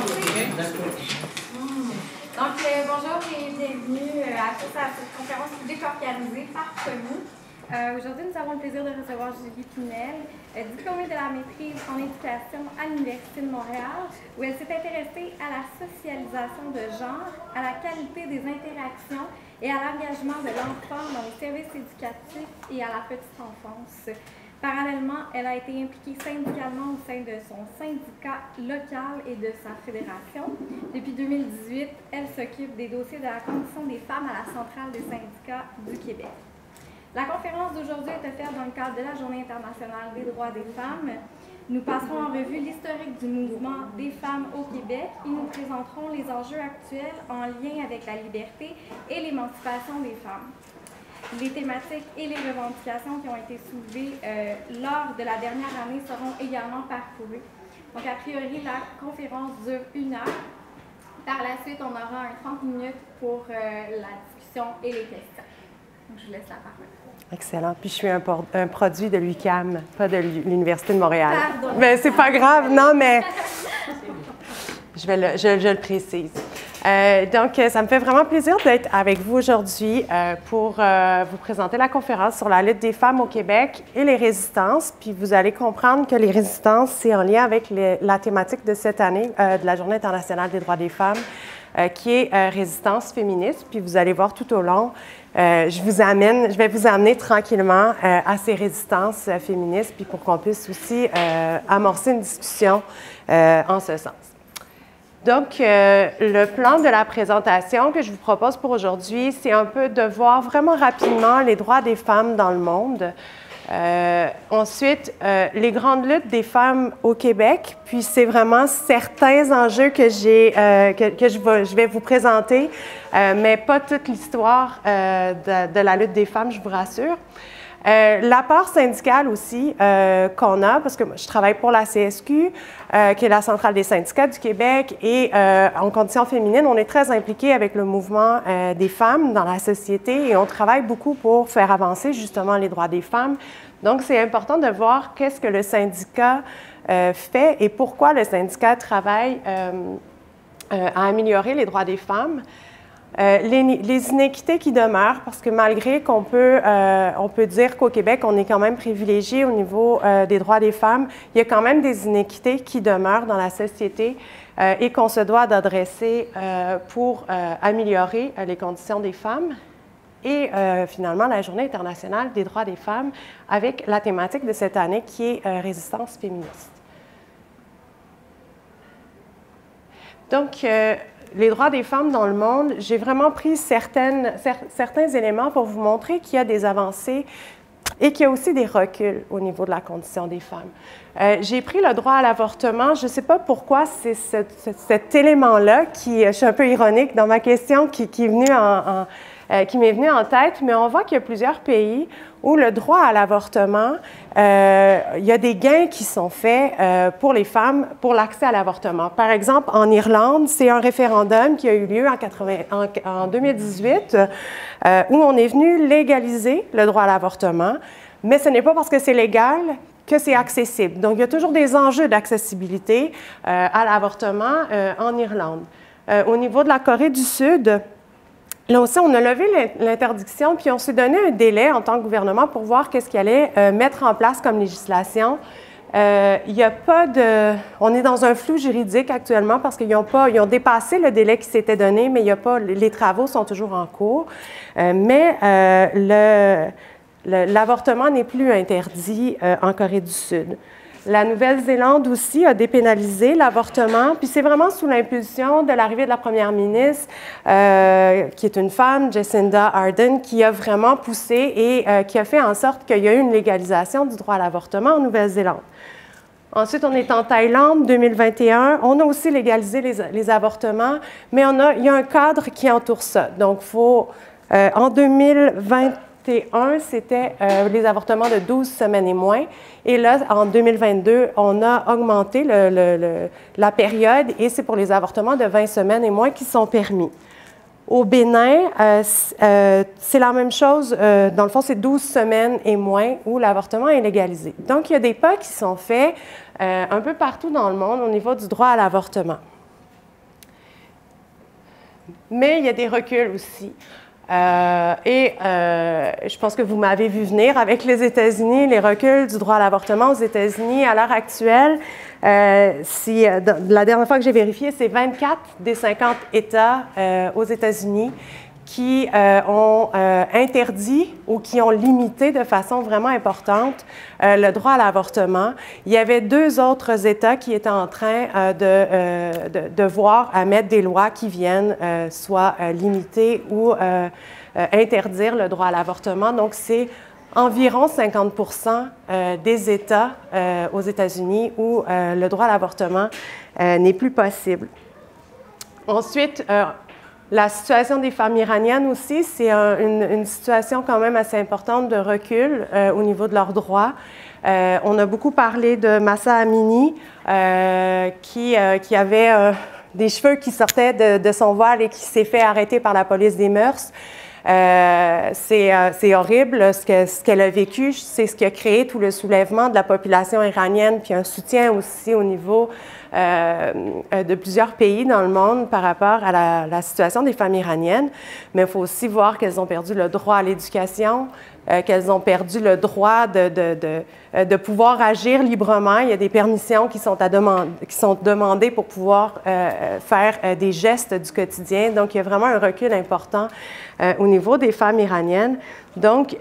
Donc, bonjour et bienvenue à tous à cette conférence publique organisée par Commis. Aujourd'hui, nous avons le plaisir de recevoir Julie Pinel, diplômée de la maîtrise en éducation à l'Université de Montréal, où elle s'est intéressée à la socialisation de genre, à la qualité des interactions et à l'engagement de l'enfant dans les services éducatifs et à la petite enfance. Parallèlement, elle a été impliquée syndicalement au sein de son syndicat local et de sa fédération. Depuis 2018, elle s'occupe des dossiers de la condition des femmes à la Centrale des syndicats du Québec. La conférence d'aujourd'hui est offerte dans le cadre de la Journée internationale des droits des femmes. Nous passerons en revue l'historique du mouvement des femmes au Québec et nous présenterons les enjeux actuels en lien avec la liberté et l'émancipation des femmes. Les thématiques et les revendications qui ont été soulevées lors de la dernière année seront également parcourues. Donc, a priori, la conférence dure 1 heure. Par la suite, on aura 30 minutes pour la discussion et les questions. Donc, je vous laisse la parole. Excellent. Puis je suis un produit de l'UQAM, pas de l'Université de Montréal. Pardon. Mais c'est pas grave, non, mais je le précise. Donc, ça me fait vraiment plaisir d'être avec vous aujourd'hui pour vous présenter la conférence sur la lutte des femmes au Québec et les résistances. Puis vous allez comprendre que les résistances, c'est en lien avec la thématique de cette année de la Journée internationale des droits des femmes, qui est résistance féministe. Puis vous allez voir tout au long, je vais vous amener tranquillement à ces résistances féministes, puis pour qu'on puisse aussi amorcer une discussion en ce sens. Donc, le plan de la présentation que je vous propose pour aujourd'hui, c'est un peu de voir vraiment rapidement les droits des femmes dans le monde. Ensuite, les grandes luttes des femmes au Québec, puis c'est vraiment certains enjeux que je vais vous présenter, mais pas toute l'histoire de la lutte des femmes, je vous rassure. La part syndicale aussi qu'on a, parce que moi, je travaille pour la CSQ, qui est la Centrale des syndicats du Québec, et en conditions féminines, on est très impliqué avec le mouvement des femmes dans la société et on travaille beaucoup pour faire avancer justement les droits des femmes. Donc, c'est important de voir qu'est-ce que le syndicat fait et pourquoi le syndicat travaille à améliorer les droits des femmes. Les inéquités qui demeurent, parce que malgré qu'on peut dire qu'au Québec, on est quand même privilégié au niveau des droits des femmes, il y a quand même des inéquités qui demeurent dans la société et qu'on se doit d'adresser pour améliorer les conditions des femmes. Et finalement, la Journée internationale des droits des femmes avec la thématique de cette année qui est résistance féministe. Donc, les droits des femmes dans le monde, j'ai vraiment pris certains éléments pour vous montrer qu'il y a des avancées et qu'il y a aussi des reculs au niveau de la condition des femmes. J'ai pris le droit à l'avortement. Je ne sais pas pourquoi c'est cet élément-là, je suis un peu ironique dans ma question, qui m'est venu en tête, mais on voit qu'il y a plusieurs pays où le droit à l'avortement, il y a des gains qui sont faits pour les femmes pour l'accès à l'avortement. Par exemple, en Irlande, c'est un référendum qui a eu lieu en 2018 où on est venu légaliser le droit à l'avortement, mais ce n'est pas parce que c'est légal que c'est accessible. Donc, il y a toujours des enjeux d'accessibilité à l'avortement en Irlande. Au niveau de la Corée du Sud, là aussi, on a levé l'interdiction, puis on s'est donné un délai en tant que gouvernement pour voir qu'est-ce qu'il allait mettre en place comme législation. Il n'y a pas de... On est dans un flou juridique actuellement parce qu'ils ont dépassé le délai qui s'était donné, mais il y a pas... Les travaux sont toujours en cours. Mais l'avortement n'est plus interdit en Corée du Sud. La Nouvelle-Zélande aussi a dépénalisé l'avortement, puis c'est vraiment sous l'impulsion de l'arrivée de la première ministre, qui est une femme, Jacinda Ardern, qui a vraiment poussé et qui a fait en sorte qu'il y a eu une légalisation du droit à l'avortement en Nouvelle-Zélande. Ensuite, on est en Thaïlande, 2021. On a aussi légalisé les avortements, mais il y a un cadre qui entoure ça. Donc, en 2021, c'était les avortements de 12 semaines et moins. Et là, en 2022, on a augmenté la période et c'est pour les avortements de 20 semaines et moins qui sont permis. Au Bénin, c'est la même chose. Dans le fond, c'est 12 semaines et moins où l'avortement est légalisé. Donc, il y a des pas qui sont faits un peu partout dans le monde au niveau du droit à l'avortement. mais il y a des reculs aussi. Je pense que vous m'avez vu venir avec les États-Unis, les reculs du droit à l'avortement aux États-Unis à l'heure actuelle. La dernière fois que j'ai vérifié, c'est 24 des 50 États aux États-Unis qui ont interdit ou qui ont limité de façon vraiment importante le droit à l'avortement. Il y avait 2 autres États qui étaient en train de voir à mettre des lois qui viennent soit limiter ou interdire le droit à l'avortement. Donc, c'est environ 50% des États aux États-Unis où le droit à l'avortement n'est plus possible. Ensuite, la situation des femmes iraniennes aussi, c'est une situation quand même assez importante de recul au niveau de leurs droits. On a beaucoup parlé de Mahsa Amini, qui avait des cheveux qui sortaient de son voile et qui s'est fait arrêter par la police des mœurs. C'est horrible ce qu'elle a vécu. C'est ce qui a créé tout le soulèvement de la population iranienne, puis un soutien aussi au niveau de plusieurs pays dans le monde par rapport à la situation des femmes iraniennes. Mais il faut aussi voir qu'elles ont perdu le droit à l'éducation, qu'elles ont perdu le droit de pouvoir agir librement. Il y a des permissions qui sont demandées pour pouvoir faire des gestes du quotidien. Donc, il y a vraiment un recul important au niveau des femmes iraniennes. Donc,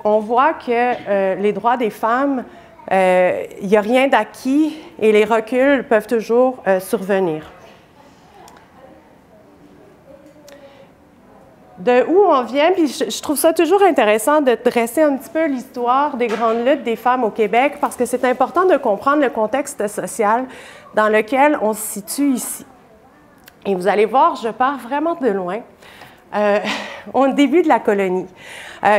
on voit que les droits des femmes, il n'y a rien d'acquis et les reculs peuvent toujours survenir. De où on vient, puis je trouve ça toujours intéressant de dresser un petit peu l'histoire des grandes luttes des femmes au Québec parce que c'est important de comprendre le contexte social dans lequel on se situe ici. Et vous allez voir, je pars vraiment de loin. Au début de la colonie.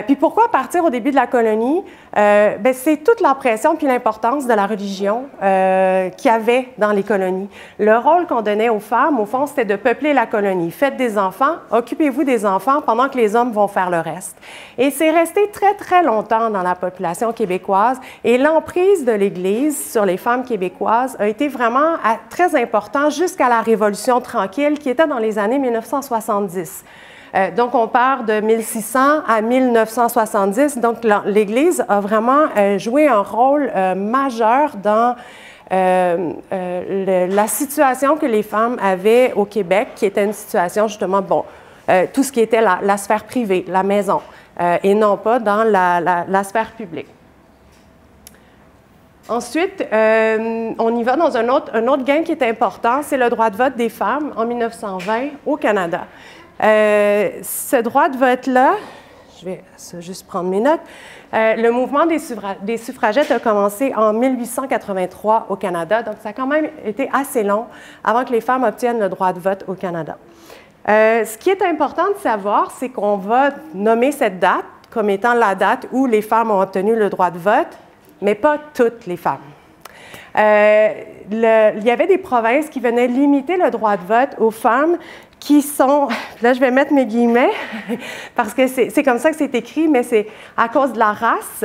Puis pourquoi partir au début de la colonie? C'est toute la pression puis l'importance de la religion qu'il y avait dans les colonies. Le rôle qu'on donnait aux femmes, au fond, c'était de peupler la colonie. Faites des enfants, occupez-vous des enfants pendant que les hommes vont faire le reste. Et c'est resté très, très longtemps dans la population québécoise. Et l'emprise de l'Église sur les femmes québécoises a été vraiment très important jusqu'à la Révolution tranquille qui était dans les années 1970. Donc, on part de 1600 à 1970. Donc, l'Église a vraiment joué un rôle majeur dans la situation que les femmes avaient au Québec, qui était une situation justement, tout ce qui était la sphère privée, la maison, et non pas dans la sphère publique. Ensuite, on y va dans un autre gain qui est important, c'est le droit de vote des femmes en 1920 au Canada. Ce droit de vote-là, je vais juste prendre mes notes, le mouvement des suffragettes a commencé en 1883 au Canada, donc ça a quand même été assez long avant que les femmes obtiennent le droit de vote au Canada. Ce qui est important de savoir, c'est qu'on va nommer cette date comme étant la date où les femmes ont obtenu le droit de vote, mais pas toutes les femmes. Il y avait des provinces qui venaient limiter le droit de vote aux femmes qui sont, là je vais mettre mes guillemets, parce que c'est comme ça que c'est écrit, mais c'est à cause de la race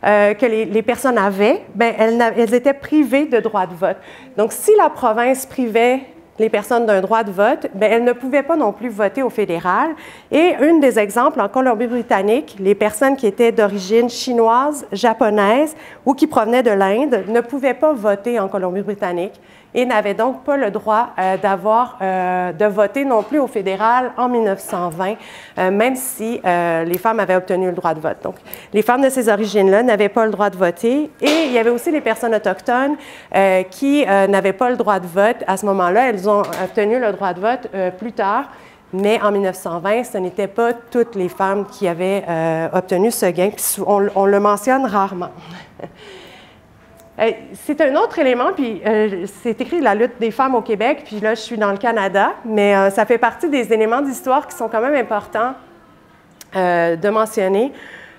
que les personnes avaient, elles étaient privées de droit de vote. Donc, si la province privait les personnes d'un droit de vote, elles ne pouvaient pas non plus voter au fédéral. Et un des exemples, en Colombie-Britannique, les personnes qui étaient d'origine chinoise, japonaise ou qui provenaient de l'Inde ne pouvaient pas voter en Colombie-Britannique et n'avaient donc pas le droit de voter non plus au fédéral en 1920, même si les femmes avaient obtenu le droit de vote. Donc, les femmes de ces origines-là n'avaient pas le droit de voter. Et il y avait aussi les personnes autochtones qui n'avaient pas le droit de vote. À ce moment-là, elles ont obtenu le droit de vote plus tard. Mais en 1920, ce n'était pas toutes les femmes qui avaient obtenu ce gain. Puis on le mentionne rarement. C'est un autre élément, puis c'est écrit la lutte des femmes au Québec, puis là, je suis dans le Canada, mais ça fait partie des éléments d'histoire qui sont quand même importants de mentionner.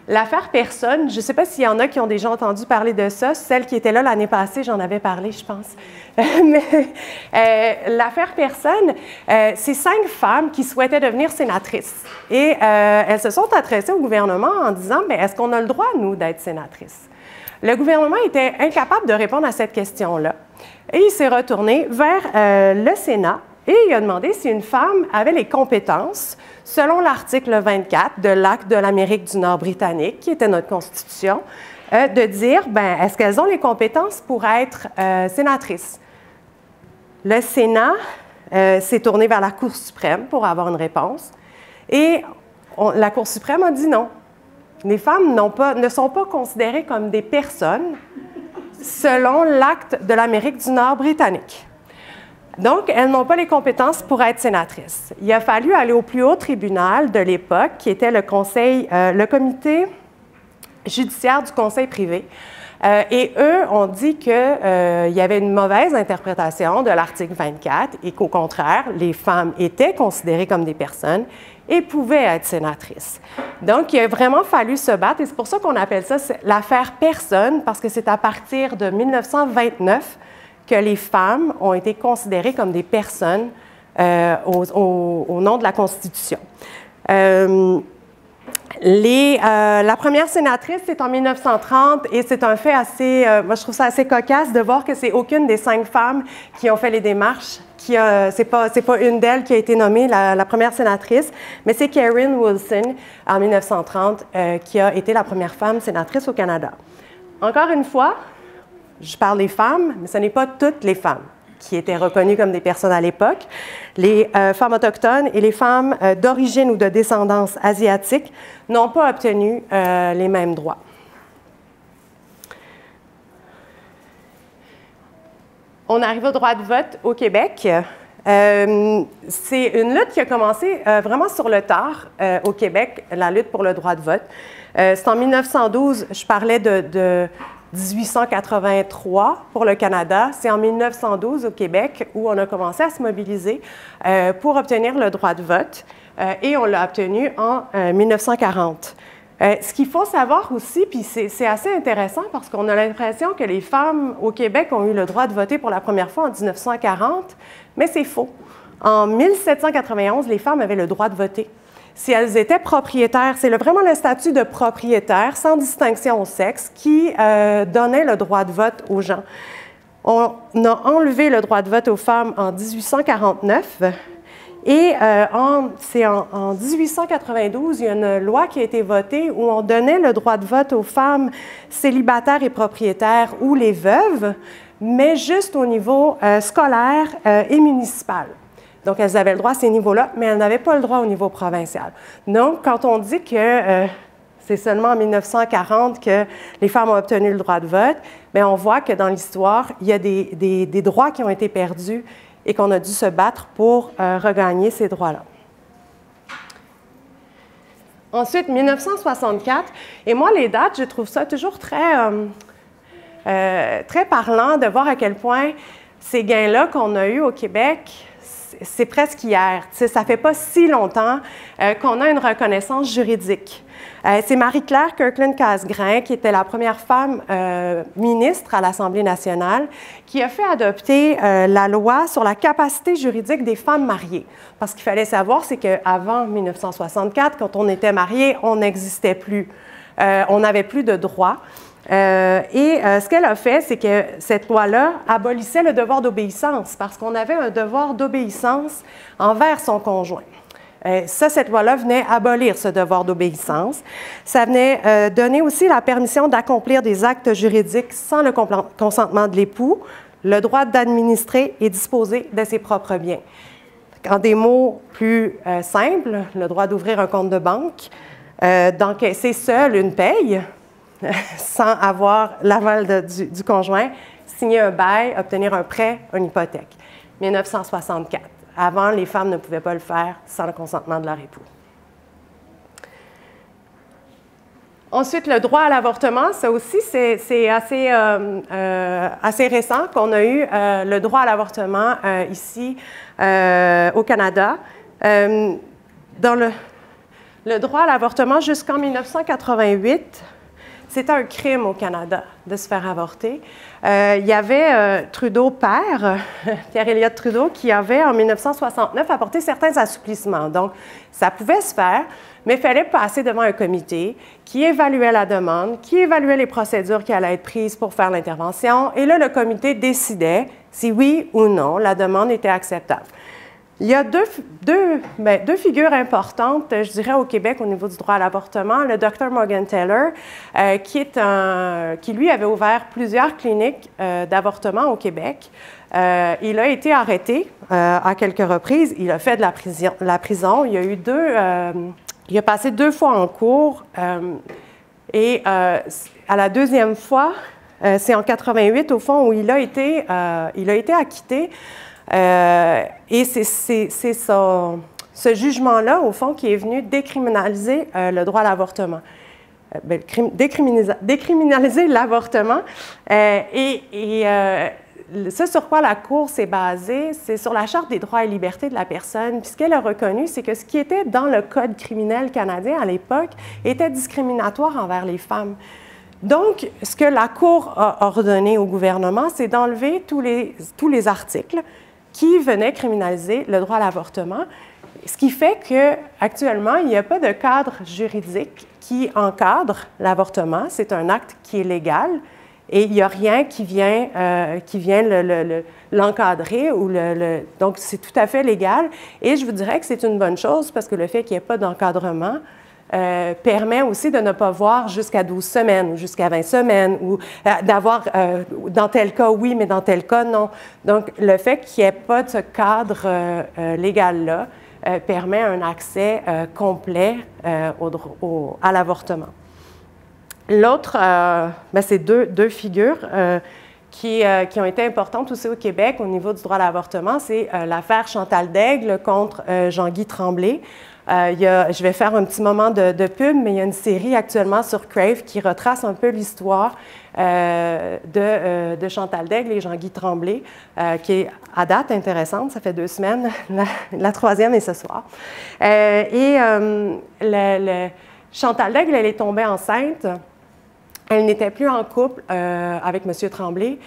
L'affaire Personne, je ne sais pas s'il y en a qui ont déjà entendu parler de ça. Celle qui était là l'année passée, j'en avais parlé, je pense. Mais l'affaire Personne, c'est 5 femmes qui souhaitaient devenir sénatrices. Et elles se sont adressées au gouvernement en disant, est-ce qu'on a le droit, nous, d'être sénatrices? Le gouvernement était incapable de répondre à cette question-là. Et il s'est retourné vers le Sénat Et il a demandé si une femme avait les compétences, selon l'article 24 de l'Acte de l'Amérique du Nord britannique, qui était notre Constitution, de dire, est-ce qu'elles ont les compétences pour être sénatrices? Le Sénat s'est tourné vers la Cour suprême pour avoir une réponse. Et la Cour suprême a dit non. Les femmes ne sont pas considérées comme des personnes selon l'Acte de l'Amérique du Nord britannique. Donc, elles n'ont pas les compétences pour être sénatrices. Il a fallu aller au plus haut tribunal de l'époque, qui était le comité judiciaire du Conseil privé. Et eux ont dit qu'il y avait une mauvaise interprétation de l'article 24 et qu'au contraire, les femmes étaient considérées comme des personnes et pouvaient être sénatrices. Donc, il a vraiment fallu se battre et c'est pour ça qu'on appelle ça l'affaire personne, parce que c'est à partir de 1929 que les femmes ont été considérées comme des personnes au nom de la Constitution. La première sénatrice, c'est en 1930 et c'est un fait assez, moi je trouve ça assez cocasse de voir que c'est aucune des 5 femmes qui ont fait les démarches, c'est pas une d'elles qui a été nommée la première sénatrice, mais c'est Karen Wilson en 1930 qui a été la première femme sénatrice au Canada. Encore une fois, je parle des femmes, mais ce n'est pas toutes les femmes qui étaient reconnues comme des personnes à l'époque. Les femmes autochtones et les femmes d'origine ou de descendance asiatique n'ont pas obtenu les mêmes droits. On arrive au droit de vote au Québec. C'est une lutte qui a commencé vraiment sur le tard au Québec, la lutte pour le droit de vote. C'est en 1912, je parlais de 1883 pour le Canada. C'est en 1912 au Québec où on a commencé à se mobiliser pour obtenir le droit de vote et on l'a obtenu en 1940. Ce qu'il faut savoir aussi, puis c'est assez intéressant parce qu'on a l'impression que les femmes au Québec ont eu le droit de voter pour la première fois en 1940, mais c'est faux. En 1791, les femmes avaient le droit de voter. Si elles étaient propriétaires, c'est vraiment le statut de propriétaire, sans distinction au sexe, qui donnait le droit de vote aux gens. On a enlevé le droit de vote aux femmes en 1849 et c'est en 1892, il y a une loi qui a été votée où on donnait le droit de vote aux femmes célibataires et propriétaires ou les veuves, mais juste au niveau scolaire et municipal. Donc, elles avaient le droit à ces niveaux-là, mais elles n'avaient pas le droit au niveau provincial. Donc, quand on dit que c'est seulement en 1940 que les femmes ont obtenu le droit de vote, bien, on voit que dans l'histoire, il y a des droits qui ont été perdus et qu'on a dû se battre pour regagner ces droits-là. Ensuite, 1964, et moi, les dates, je trouve ça toujours très parlant de voir à quel point ces gains-là qu'on a eus au Québec, c'est presque hier. Ça ne fait pas si longtemps qu'on a une reconnaissance juridique. C'est Marie-Claire Kirkland-Casgrain, qui était la première femme ministre à l'Assemblée nationale, qui a fait adopter la loi sur la capacité juridique des femmes mariées. Parce qu'il fallait savoir, c'est qu'avant 1964, quand on était marié, on n'existait plus. On n'avait plus de droits. Ce qu'elle a fait, c'est que cette loi-là abolissait le devoir d'obéissance parce qu'on avait un devoir d'obéissance envers son conjoint. Cette loi-là venait abolir ce devoir d'obéissance. Ça venait donner aussi la permission d'accomplir des actes juridiques sans le consentement de l'époux, le droit d'administrer et disposer de ses propres biens. En des mots plus simples, le droit d'ouvrir un compte de banque, d'encaisser seul une paye, sans avoir l'aval du conjoint, signer un bail, obtenir un prêt, une hypothèque. 1964. Avant, les femmes ne pouvaient pas le faire sans le consentement de leur époux. Ensuite, le droit à l'avortement, ça aussi, c'est assez récent qu'on a eu le droit à l'avortement ici au Canada. Dans le droit à l'avortement jusqu'en 1988, c'était un crime au Canada de se faire avorter. Il y avait Trudeau père, Pierre Elliott Trudeau, qui avait en 1969 apporté certains assouplissements. Donc, ça pouvait se faire, mais il fallait passer devant un comité qui évaluait la demande, qui évaluait les procédures qui allaient être prises pour faire l'intervention. Et là, le comité décidait si oui ou non la demande était acceptable. Il y a deux figures importantes, je dirais, au Québec au niveau du droit à l'avortement. Le Dr Morgan Taylor, qui lui avait ouvert plusieurs cliniques d'avortement au Québec. Il a été arrêté à quelques reprises. Il a fait de la prison. Il y a eu il a passé 2 fois en cours. Et à la deuxième fois, c'est en 88 au fond où il a été acquitté. Et c'est ce jugement-là, au fond, qui est venu décriminaliser le droit à l'avortement. Décriminaliser l'avortement. Ce sur quoi la Cour s'est basée, c'est sur la Charte des droits et libertés de la personne. Puis ce qu'elle a reconnu, c'est que ce qui était dans le Code criminel canadien à l'époque était discriminatoire envers les femmes. Donc, ce que la Cour a ordonné au gouvernement, c'est d'enlever tous les articles qui venaient criminaliser le droit à l'avortement, ce qui fait qu'actuellement, il n'y a pas de cadre juridique qui encadre l'avortement. C'est un acte qui est légal et il n'y a rien qui vient l'encadrer. Donc, c'est tout à fait légal. Et je vous dirais que c'est une bonne chose parce que le fait qu'il n'y ait pas d'encadrement permet aussi de ne pas voir jusqu'à 12 semaines ou jusqu'à 20 semaines ou d'avoir, dans tel cas, oui, mais dans tel cas, non. Donc, le fait qu'il n'y ait pas de ce cadre légal-là permet un accès complet à l'avortement. L'autre, c'est deux figures qui ont été importantes aussi au Québec au niveau du droit à l'avortement. C'est l'affaire Chantal Daigle contre Jean-Guy Tremblay. Je vais faire un petit moment de pub, mais il y a une série actuellement sur Crave qui retrace un peu l'histoire de Chantal Daigle et Jean-Guy Tremblay, qui est à date intéressante. Ça fait 2 semaines. La troisième est ce soir. Chantal Daigle, elle est tombée enceinte. Elle n'était plus en couple avec M. Tremblay.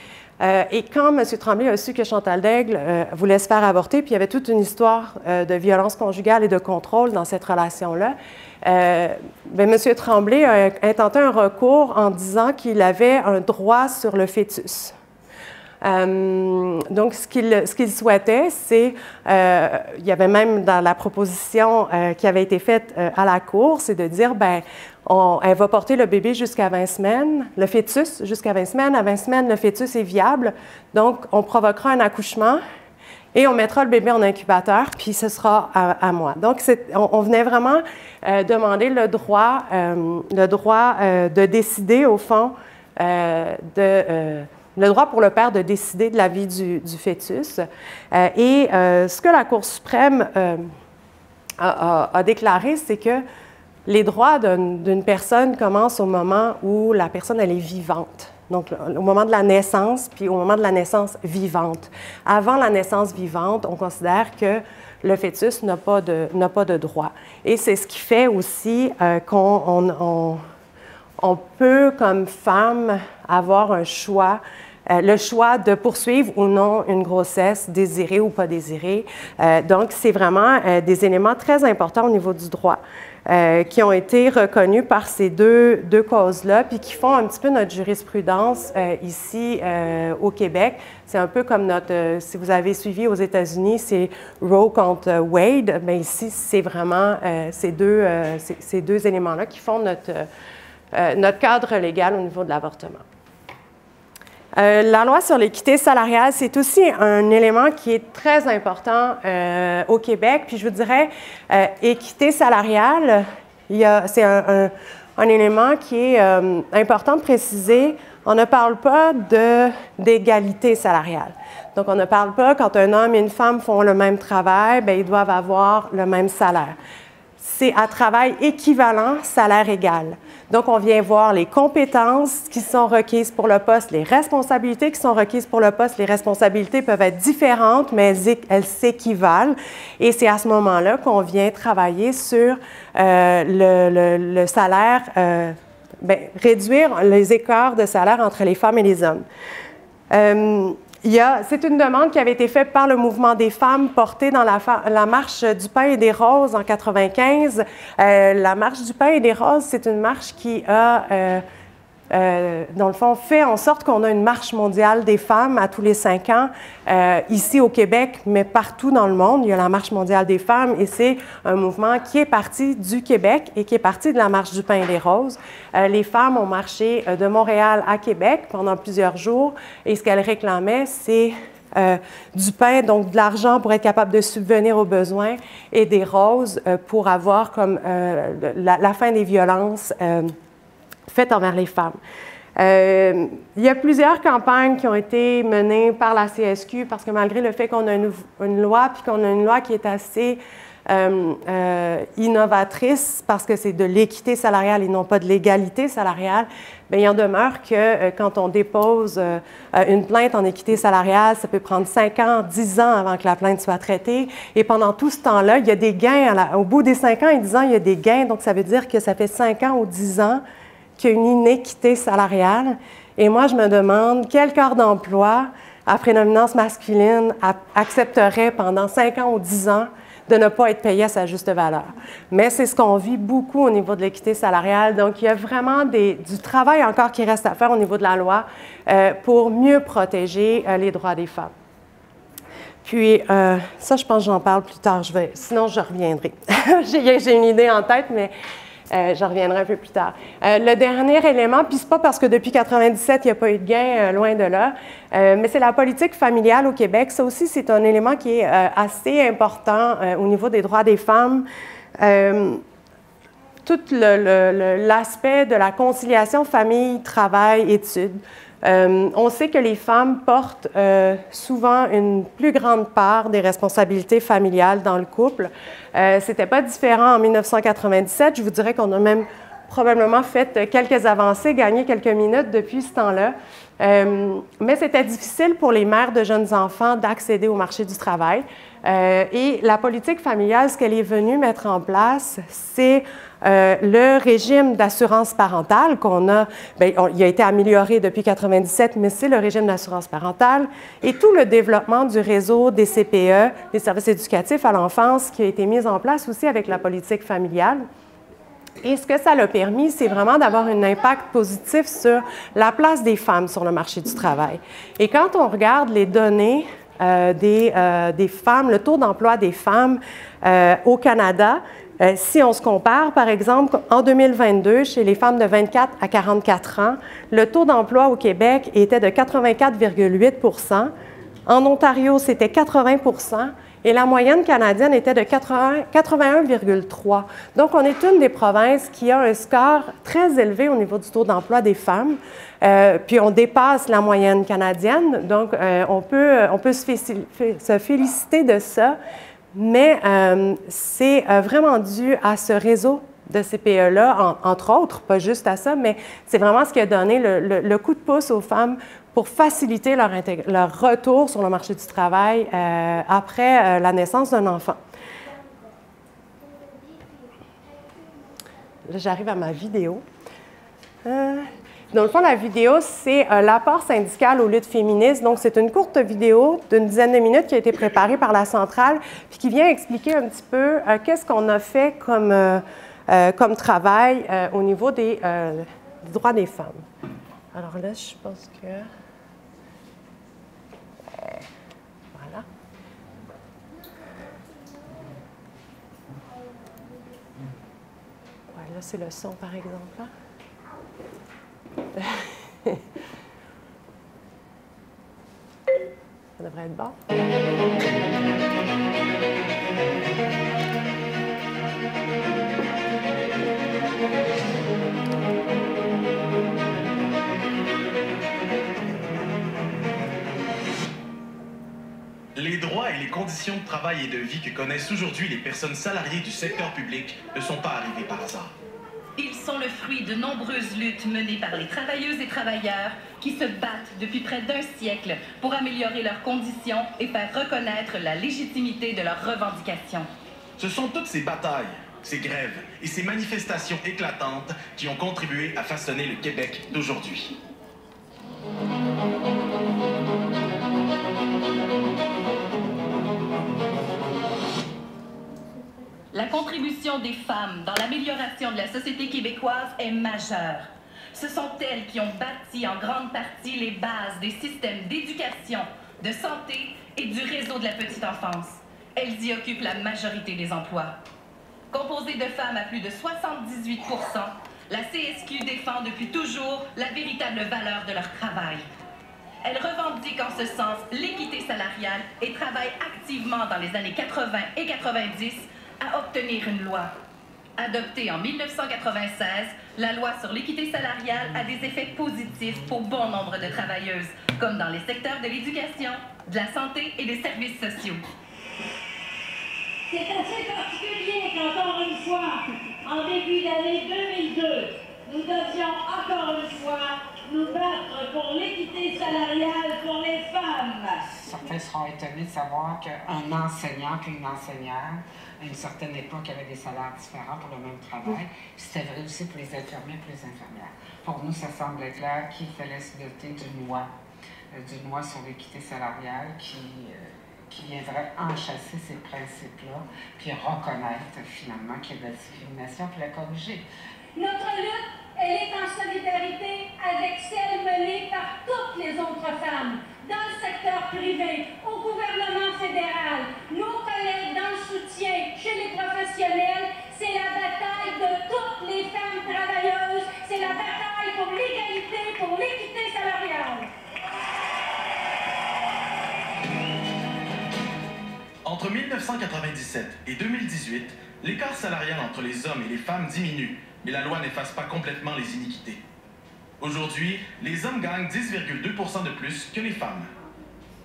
Et quand M. Tremblay a su que Chantal Daigle voulait se faire avorter, puis il y avait toute une histoire de violence conjugale et de contrôle dans cette relation-là, M. Tremblay a intenté un recours en disant qu'il avait un droit sur le fœtus. Donc, ce qu'il souhaitait, c'est, il y avait même dans la proposition qui avait été faite à la Cour, c'est de dire, elle va porter le bébé jusqu'à 20 semaines, le fœtus jusqu'à 20 semaines. À 20 semaines, le fœtus est viable, donc on provoquera un accouchement et on mettra le bébé en incubateur, puis ce sera à moi. Donc, on venait vraiment demander le droit de décider, au fond, le droit pour le père de décider de la vie du fœtus. Ce que la Cour suprême a déclaré, c'est que les droits d'une personne commencent au moment où la personne elle est vivante. Donc, au moment de la naissance, puis au moment de la naissance vivante. Avant la naissance vivante, on considère que le fœtus n'a pas de droit. Et c'est ce qui fait aussi qu'on peut, comme femme, avoir un choix, le choix de poursuivre ou non une grossesse désirée ou pas désirée. Donc, c'est vraiment des éléments très importants au niveau du droit qui ont été reconnus par ces deux causes-là, puis qui font un petit peu notre jurisprudence ici au Québec. C'est un peu comme si vous avez suivi aux États-Unis, c'est Roe contre Wade. Bien ici, c'est vraiment ces deux éléments-là qui font notre cadre légal au niveau de l'avortement. La loi sur l'équité salariale, c'est aussi un élément qui est très important au Québec. Puis je vous dirais, équité salariale, c'est un élément qui est important de préciser. On ne parle pas d'égalité salariale. Donc, on ne parle pas quand un homme et une femme font le même travail, bien, ils doivent avoir le même salaire. C'est à travail équivalent, salaire égal. Donc, on vient voir les compétences qui sont requises pour le poste, les responsabilités qui sont requises pour le poste. Les responsabilités peuvent être différentes, mais elles s'équivalent. Et c'est à ce moment-là qu'on vient travailler sur le salaire, réduire les écarts de salaire entre les femmes et les hommes. C'est une demande qui avait été faite par le mouvement des femmes portée dans la marche du pain et des roses en 1995. La marche du pain et des roses, c'est une marche qui a dans le fond, fait en sorte qu'on a une marche mondiale des femmes à tous les 5 ans, ici au Québec, mais partout dans le monde. Il y a la Marche mondiale des femmes et c'est un mouvement qui est parti du Québec et qui est parti de la Marche du pain et des roses. Les femmes ont marché de Montréal à Québec pendant plusieurs jours et ce qu'elles réclamaient, c'est du pain, donc de l'argent pour être capable de subvenir aux besoins et des roses pour avoir comme la fin des violences faites envers les femmes. Il y a plusieurs campagnes qui ont été menées par la CSQ parce que malgré le fait qu'on a une loi, puis qu'on a une loi qui est assez innovatrice parce que c'est de l'équité salariale et non pas de l'égalité salariale, bien, il en demeure que quand on dépose une plainte en équité salariale, ça peut prendre 5 ans, 10 ans avant que la plainte soit traitée. Et pendant tout ce temps-là, il y a des gains. Au bout des 5 ans et 10 ans, il y a des gains. Donc, ça veut dire que ça fait 5 ans ou 10 ans qu'il y a une inéquité salariale. Et moi, je me demande quel corps d'emploi à prédominance masculine accepterait pendant 5 ans ou 10 ans de ne pas être payé à sa juste valeur. Mais c'est ce qu'on vit beaucoup au niveau de l'équité salariale. Donc, il y a vraiment du travail encore qui reste à faire au niveau de la loi pour mieux protéger les droits des femmes. Puis, ça, je pense que j'en parle plus tard. Sinon, je reviendrai. J'ai une idée en tête, mais j'en reviendrai un peu plus tard. Le dernier élément, puis c'est pas parce que depuis 1997, il n'y a pas eu de gain, loin de là, mais c'est la politique familiale au Québec. Ça aussi, c'est un élément qui est assez important au niveau des droits des femmes. Tout l'aspect de la conciliation famille, travail, études. On sait que les femmes portent souvent une plus grande part des responsabilités familiales dans le couple. Ce n'était pas différent en 1997. Je vous dirais qu'on a même probablement fait quelques avancées, gagné quelques minutes depuis ce temps-là. Mais c'était difficile pour les mères de jeunes enfants d'accéder au marché du travail. Et la politique familiale, ce qu'elle est venue mettre en place, c'est le régime d'assurance parentale qu'on a, bien, il a été amélioré depuis 1997, mais c'est le régime d'assurance parentale et tout le développement du réseau des CPE, des services éducatifs à l'enfance, qui a été mis en place aussi avec la politique familiale. Et ce que ça a permis, c'est vraiment d'avoir un impact positif sur la place des femmes sur le marché du travail. Et quand on regarde les données des femmes, le taux d'emploi des femmes au Canada, si on se compare, par exemple, en 2022, chez les femmes de 24 à 44 ans, le taux d'emploi au Québec était de 84,8 %. En Ontario, c'était 80 % et la moyenne canadienne était de 81,3 %. Donc, on est une des provinces qui a un score très élevé au niveau du taux d'emploi des femmes. Puis, on dépasse la moyenne canadienne. Donc, on peut se féliciter de ça. Mais c'est vraiment dû à ce réseau de CPE-là, entre autres, pas juste à ça, mais c'est vraiment ce qui a donné le coup de pouce aux femmes pour faciliter leur retour sur le marché du travail après la naissance d'un enfant. Là, j'arrive à ma vidéo. Dans le fond, la vidéo, c'est l'apport syndical aux luttes féministes. Donc, c'est une courte vidéo d'une dizaine de minutes qui a été préparée par la centrale puis qui vient expliquer un petit peu qu'est-ce qu'on a fait comme travail au niveau des droits des femmes. Alors là, je pense que... Voilà. Ouais, là, c'est le son, par exemple. Là. Ça devrait être bon. Les droits et les conditions de travail et de vie que connaissent aujourd'hui les personnes salariées du secteur public ne sont pas arrivés par hasard. Ils sont le fruit de nombreuses luttes menées par les travailleuses et travailleurs qui se battent depuis près d'un siècle pour améliorer leurs conditions et faire reconnaître la légitimité de leurs revendications. Ce sont toutes ces batailles, ces grèves et ces manifestations éclatantes qui ont contribué à façonner le Québec d'aujourd'hui. La contribution des femmes dans l'amélioration de la société québécoise est majeure. Ce sont elles qui ont bâti en grande partie les bases des systèmes d'éducation, de santé et du réseau de la petite enfance. Elles y occupent la majorité des emplois. Composée de femmes à plus de 78 %, la CSQ défend depuis toujours la véritable valeur de leur travail. Elle revendique en ce sens l'équité salariale et travaille activement dans les années 80 et 90 à obtenir une loi. Adoptée en 1996, la loi sur l'équité salariale a des effets positifs pour bon nombre de travailleuses, comme dans les secteurs de l'éducation, de la santé et des services sociaux. C'est assez particulier qu'encore une fois, en début d'année 2002, nous devions encore une fois nous battre pour l'équité salariale pour les femmes. Certains seront étonnés de savoir qu'un enseignant puis une enseignante, à une certaine époque, avait des salaires différents pour le même travail. C'était vrai aussi pour les infirmiers et pour les infirmières. Pour nous, ça semblait clair qu'il fallait se doter d'une loi sur l'équité salariale qui viendrait enchasser ces principes-là, puis reconnaître finalement qu'il y a de la discrimination, puis la corriger. Notre lutte, elle est en solidarité avec celle menée par toutes les autres femmes, dans le secteur privé, au gouvernement fédéral, nos collègues dans le soutien, chez les professionnels. C'est la bataille de toutes les femmes travailleuses, c'est la bataille pour l'égalité, pour l'équité salariale. Entre 1997 et 2018, l'écart salarial entre les hommes et les femmes diminue, mais la loi n'efface pas complètement les iniquités. Aujourd'hui, les hommes gagnent 10,2 % de plus que les femmes.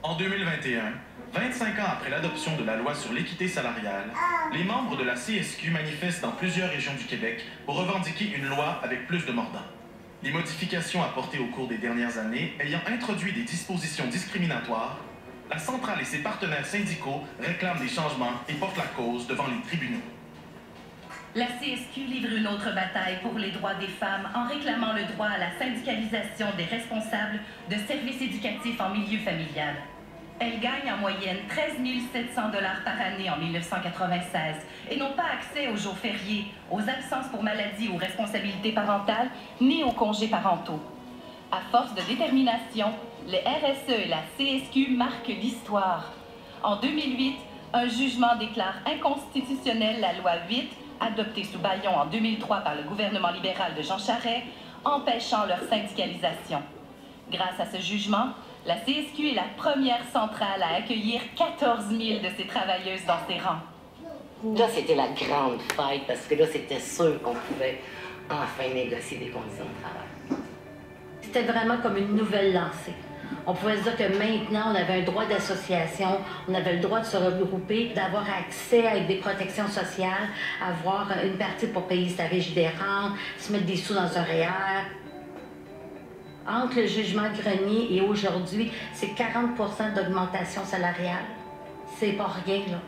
En 2021, 25 ans après l'adoption de la loi sur l'équité salariale, les membres de la CSQ manifestent dans plusieurs régions du Québec pour revendiquer une loi avec plus de mordants. Les modifications apportées au cours des dernières années ayant introduit des dispositions discriminatoires, la centrale et ses partenaires syndicaux réclament des changements et portent la cause devant les tribunaux. La CSQ livre une autre bataille pour les droits des femmes en réclamant le droit à la syndicalisation des responsables de services éducatifs en milieu familial. Elles gagnent en moyenne 13 700 $ par année en 1996 et n'ont pas accès aux jours fériés, aux absences pour maladie ou responsabilités parentales, ni aux congés parentaux. À force de détermination, les RSE et la CSQ marquent l'histoire. En 2008, un jugement déclare inconstitutionnelle la loi 8, adoptée sous bâillon en 2003 par le gouvernement libéral de Jean Charest, empêchant leur syndicalisation. Grâce à ce jugement, la CSQ est la première centrale à accueillir 14 000 de ses travailleuses dans ses rangs. Là, c'était la grande fête parce que là, c'était sûr qu'on pouvait enfin négocier des conditions de travail. C'était vraiment comme une nouvelle lancée. On pouvait se dire que maintenant, on avait un droit d'association, on avait le droit de se regrouper, d'avoir accès à des protections sociales, avoir une partie pour payer sa régie des rentes, se mettre des sous dans un REER. Entre le jugement grenier et aujourd'hui, c'est 40 % d'augmentation salariale. C'est pas rien, là.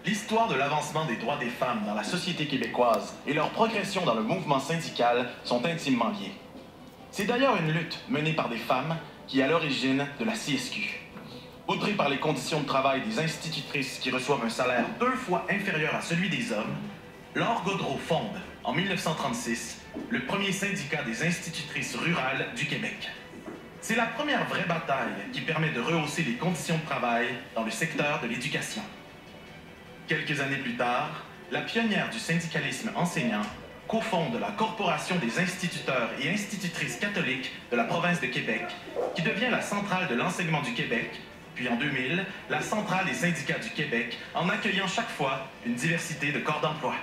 L'histoire de l'avancement des droits des femmes dans la société québécoise et leur progression dans le mouvement syndical sont intimement liées. C'est d'ailleurs une lutte menée par des femmes qui est à l'origine de la CSQ. Outrée par les conditions de travail des institutrices qui reçoivent un salaire 2 fois inférieur à celui des hommes, Laure Gaudreault fonde, en 1936, le premier syndicat des institutrices rurales du Québec. C'est la première vraie bataille qui permet de rehausser les conditions de travail dans le secteur de l'éducation. Quelques années plus tard, la pionnière du syndicalisme enseignant cofonde la Corporation des instituteurs et institutrices catholiques de la province de Québec, qui devient la centrale de l'enseignement du Québec, puis en 2000, la centrale des syndicats du Québec, en accueillant chaque fois une diversité de corps d'emploi.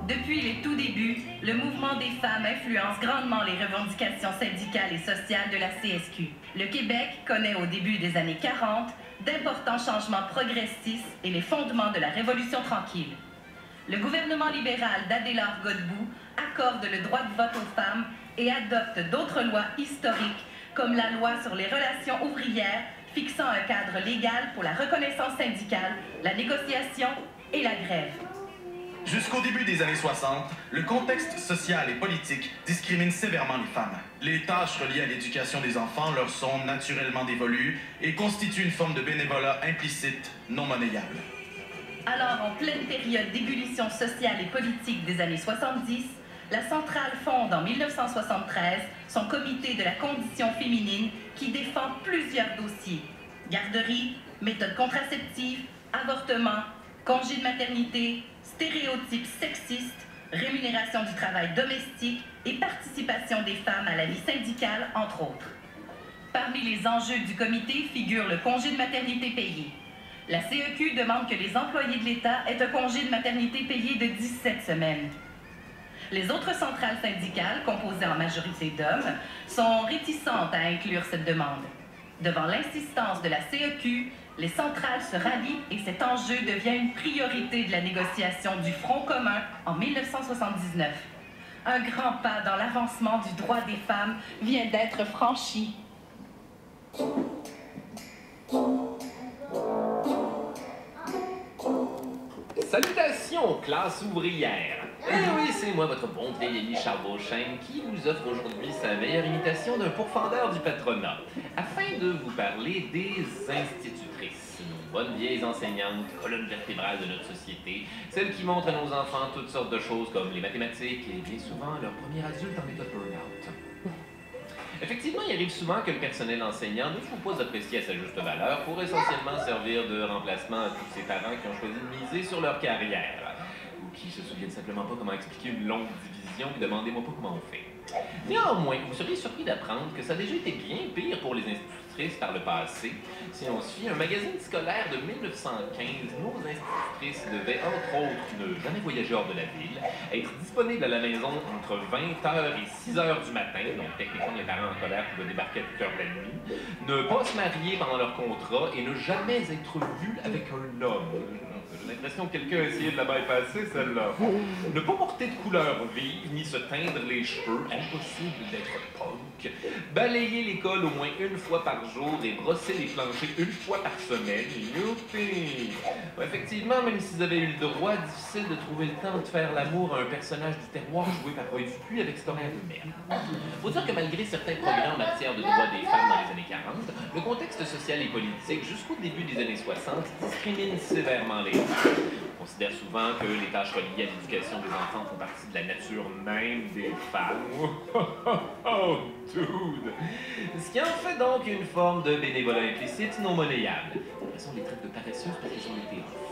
Depuis les tout débuts, le mouvement des femmes influence grandement les revendications syndicales et sociales de la CSQ. Le Québec connaît au début des années 40 d'importants changements progressistes et les fondements de la Révolution tranquille. Le gouvernement libéral d'Adélard Godbout accorde le droit de vote aux femmes et adopte d'autres lois historiques, comme la loi sur les relations ouvrières, fixant un cadre légal pour la reconnaissance syndicale, la négociation et la grève. Jusqu'au début des années 60, le contexte social et politique discrimine sévèrement les femmes. Les tâches reliées à l'éducation des enfants leur sont naturellement dévolues et constituent une forme de bénévolat implicite, non monnayable. Alors, en pleine période d'ébullition sociale et politique des années 70, la centrale fonde en 1973 son comité de la condition féminine qui défend plusieurs dossiers. Garderie, méthodes contraceptives, avortement, congé de maternité, stéréotypes sexistes, rémunération du travail domestique et participation des femmes à la vie syndicale, entre autres. Parmi les enjeux du comité figure le congé de maternité payé. La CEQ demande que les employés de l'État aient un congé de maternité payé de 17 semaines. Les autres centrales syndicales, composées en majorité d'hommes, sont réticentes à inclure cette demande. Devant l'insistance de la CEQ, les centrales se rallient et cet enjeu devient une priorité de la négociation du Front commun en 1979. Un grand pas dans l'avancement du droit des femmes vient d'être franchi. Salutations, classe ouvrière! Eh oui, c'est moi, votre bon vieil ami Charles Beauchesne, qui vous offre aujourd'hui sa meilleure imitation d'un pourfendeur du patronat, afin de vous parler des institutrices, nos bonnes vieilles enseignantes, colonnes vertébrales de notre société, celles qui montrent à nos enfants toutes sortes de choses comme les mathématiques et bien souvent leur premier adulte en méthode burn-out. Effectivement, il arrive souvent que le personnel enseignant ne soit pas apprécié à sa juste valeur pour essentiellement servir de remplacement à tous ces parents qui ont choisi de miser sur leur carrière, ou qui se souviennent simplement pas comment expliquer une longue division, et demandez-moi pas comment on fait. Néanmoins, vous seriez surpris d'apprendre que ça a déjà été bien pire pour les institutrices par le passé. Si on se fie à un magazine scolaire de 1915, nos institutrices devaient, entre autres, ne jamais voyager hors de la ville, être disponibles à la maison entre 20h et 6h du matin, donc techniquement les parents en colère pouvaient débarquer à toute heure de la nuit, ne pas se marier pendant leur contrat et ne jamais être vus avec un homme. J'ai l'impression que quelqu'un a essayé de la bypasser, celle-là. Ne pas porter de couleur vive, ni se teindre les cheveux, impossible d'être punk. Balayer l'école au moins une fois par jour et brosser les planchers une fois par semaine. Youpi! Effectivement, même s'ils avaient eu le droit, difficile de trouver le temps de faire l'amour à un personnage du terroir joué par Roy Dupuis avec cet horaire de merde. Faut dire que malgré certains progrès en matière de droits des femmes dans les années 40, le contexte social et politique jusqu'au début des années 60 discrimine sévèrement les femmes. On considère souvent que les tâches reliées à l'éducation des enfants font partie de la nature même des femmes. Oh, dude! Ce qui en fait donc une forme de bénévolat implicite non monnayable. De toute façon, on les traite de paresseuses parce qu'ils ont été off.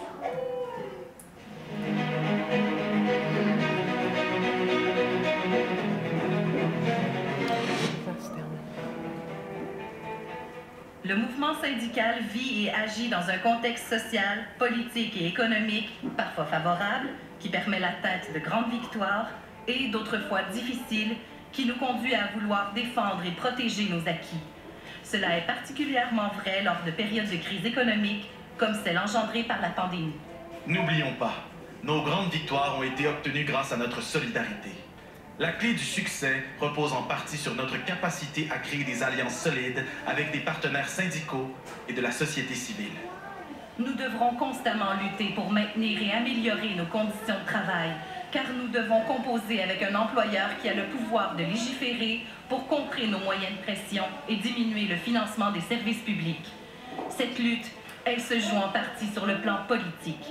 Le mouvement syndical vit et agit dans un contexte social, politique et économique parfois favorable, qui permet l'atteinte de grandes victoires, et d'autres fois difficile, qui nous conduit à vouloir défendre et protéger nos acquis. Cela est particulièrement vrai lors de périodes de crise économique, comme celle engendrée par la pandémie. N'oublions pas, nos grandes victoires ont été obtenues grâce à notre solidarité. La clé du succès repose en partie sur notre capacité à créer des alliances solides avec des partenaires syndicaux et de la société civile. Nous devrons constamment lutter pour maintenir et améliorer nos conditions de travail, car nous devons composer avec un employeur qui a le pouvoir de légiférer pour contrer nos moyens de pression et diminuer le financement des services publics. Cette lutte, elle se joue en partie sur le plan politique.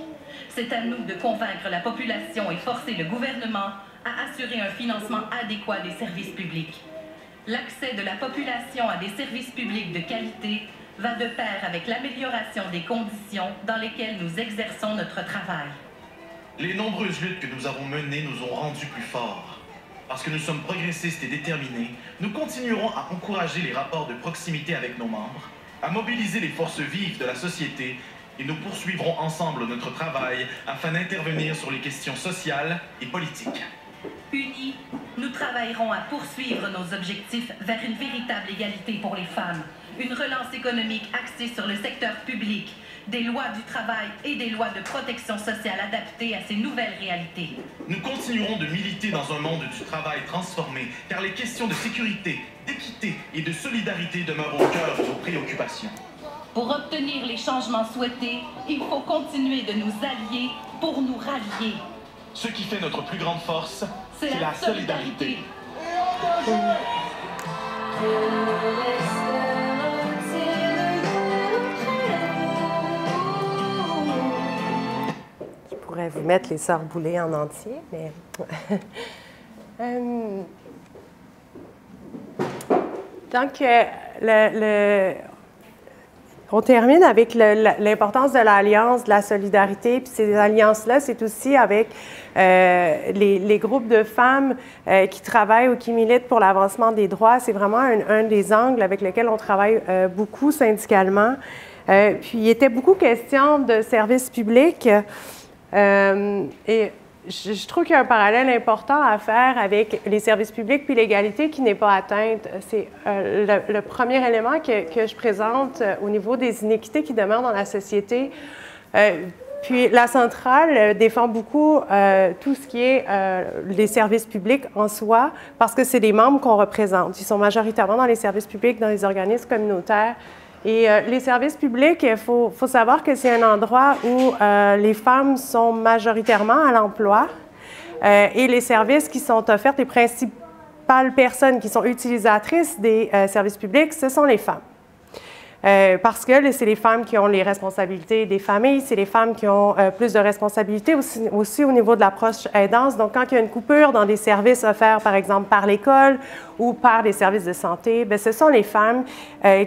C'est à nous de convaincre la population et forcer le gouvernement à assurer un financement adéquat des services publics. L'accès de la population à des services publics de qualité va de pair avec l'amélioration des conditions dans lesquelles nous exerçons notre travail. Les nombreuses luttes que nous avons menées nous ont rendus plus forts. Parce que nous sommes progressistes et déterminés, nous continuerons à encourager les rapports de proximité avec nos membres, à mobiliser les forces vives de la société et nous poursuivrons ensemble notre travail afin d'intervenir sur les questions sociales et politiques. Unis, nous travaillerons à poursuivre nos objectifs vers une véritable égalité pour les femmes, une relance économique axée sur le secteur public, des lois du travail et des lois de protection sociale adaptées à ces nouvelles réalités. Nous continuerons de militer dans un monde du travail transformé, car les questions de sécurité, d'équité et de solidarité demeurent au cœur de nos préoccupations. Pour obtenir les changements souhaités, il faut continuer de nous allier pour nous rallier. Ce qui fait notre plus grande force, c'est la solidarité. Je pourrais vous mettre les Sœurs Boulay en entier, mais... Donc, on termine avec l'importance de l'alliance, de la solidarité. Puis ces alliances-là, c'est aussi avec les groupes de femmes qui travaillent ou qui militent pour l'avancement des droits. C'est vraiment un des angles avec lesquels on travaille beaucoup syndicalement. Puis il était beaucoup question de services publics. Et je trouve qu'il y a un parallèle important à faire avec les services publics puis l'égalité qui n'est pas atteinte. C'est le premier élément que je présente au niveau des inéquités qui demeurent dans la société. Puis la centrale défend beaucoup tout ce qui est les services publics en soi parce que c'est des membres qu'on représente. Ils sont majoritairement dans les services publics, dans les organismes communautaires. Et les services publics, il faut savoir que c'est un endroit où les femmes sont majoritairement à l'emploi et les services qui sont offerts, les principales personnes qui sont utilisatrices des services publics, ce sont les femmes. Parce que c'est les femmes qui ont les responsabilités des familles, c'est les femmes qui ont plus de responsabilités aussi au niveau de l'approche aidance. Donc, quand il y a une coupure dans des services offerts, par exemple, par l'école ou par les services de santé, bien, ce sont les femmes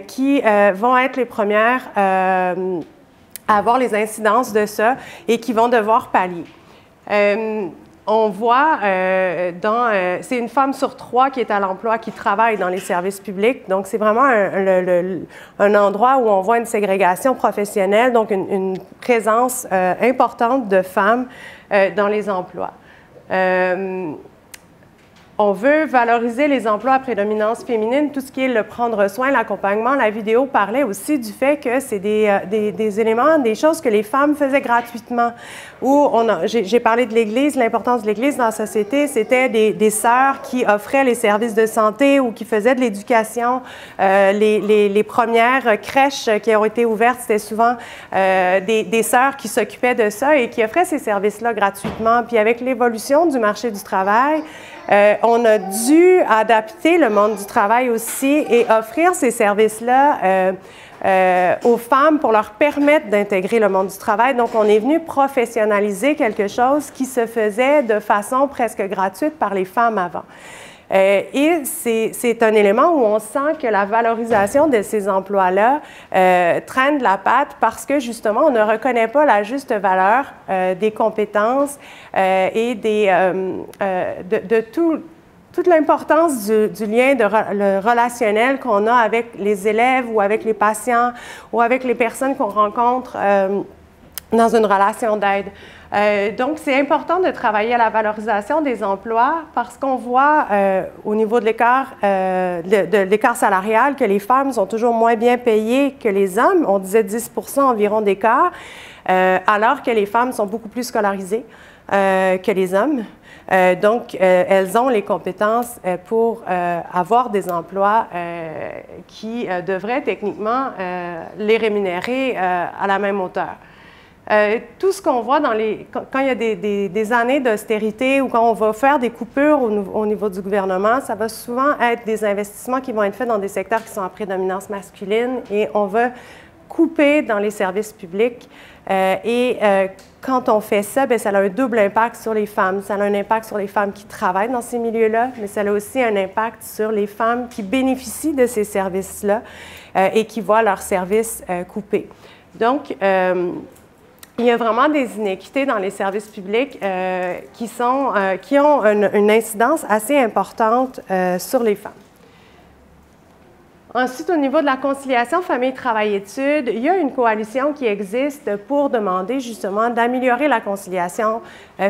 qui vont être les premières à avoir les incidences de ça et qui vont devoir pallier. On voit c'est une femme sur 3 qui est à l'emploi, qui travaille dans les services publics. Donc, c'est vraiment un endroit où on voit une ségrégation professionnelle, donc une présence importante de femmes dans les emplois. On veut valoriser les emplois à prédominance féminine, tout ce qui est le prendre soin, l'accompagnement. La vidéo parlait aussi du fait que c'est des éléments, des choses que les femmes faisaient gratuitement. J'ai parlé de l'Église, l'importance de l'Église dans la société, c'était des sœurs qui offraient les services de santé ou qui faisaient de l'éducation. Les premières crèches qui ont été ouvertes, c'était souvent des sœurs qui s'occupaient de ça et qui offraient ces services-là gratuitement. Puis avec l'évolution du marché du travail, on a dû adapter le monde du travail aussi et offrir ces services-là aux femmes pour leur permettre d'intégrer le monde du travail. Donc, on est venu professionnaliser quelque chose qui se faisait de façon presque gratuite par les femmes avant. Et c'est un élément où on sent que la valorisation de ces emplois-là traîne de la patte parce que, justement, on ne reconnaît pas la juste valeur des compétences et de toute l'importance du lien le relationnel qu'on a avec les élèves ou avec les patients ou avec les personnes qu'on rencontre dans une relation d'aide. Donc, c'est important de travailler à la valorisation des emplois parce qu'on voit au niveau de l'écart salarial que les femmes sont toujours moins bien payées que les hommes. On disait 10% environ d'écart, alors que les femmes sont beaucoup plus scolarisées que les hommes. Donc, elles ont les compétences pour avoir des emplois qui devraient techniquement les rémunérer à la même hauteur. Tout ce qu'on voit quand il y a des années d'austérité ou quand on va faire des coupures au niveau du gouvernement, ça va souvent être des investissements qui vont être faits dans des secteurs qui sont à prédominance masculine et on va couper dans les services publics. Quand on fait ça, bien, ça a un double impact sur les femmes. Ça a un impact sur les femmes qui travaillent dans ces milieux-là, mais ça a aussi un impact sur les femmes qui bénéficient de ces services-là et qui voient leurs services coupés. Donc, il y a vraiment des inéquités dans les services publics qui ont une incidence assez importante sur les femmes. Ensuite, au niveau de la conciliation famille, travail, études, il y a une coalition qui existe pour demander justement d'améliorer la conciliation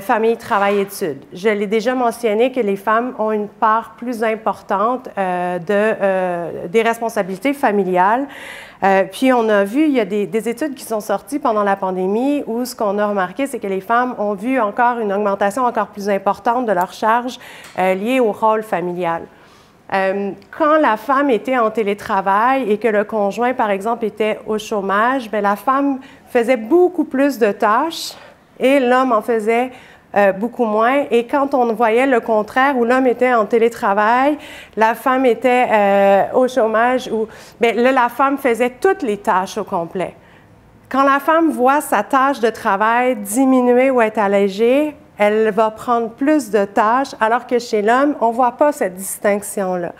famille, travail, études. Je l'ai déjà mentionné que les femmes ont une part plus importante des responsabilités familiales. Puis on a vu, il y a des études qui sont sorties pendant la pandémie où ce qu'on a remarqué, c'est que les femmes ont vu encore une augmentation encore plus importante de leurs charges liées au rôle familial. Quand la femme était en télétravail et que le conjoint, par exemple, était au chômage, bien, la femme faisait beaucoup plus de tâches et l'homme en faisait beaucoup moins. Et quand on voyait le contraire, où l'homme était en télétravail, la femme était au chômage, bien, là, la femme faisait toutes les tâches au complet. Quand la femme voit sa tâche de travail diminuer ou être allégée, elle va prendre plus de tâches, alors que chez l'homme, on ne voit pas cette distinction-là.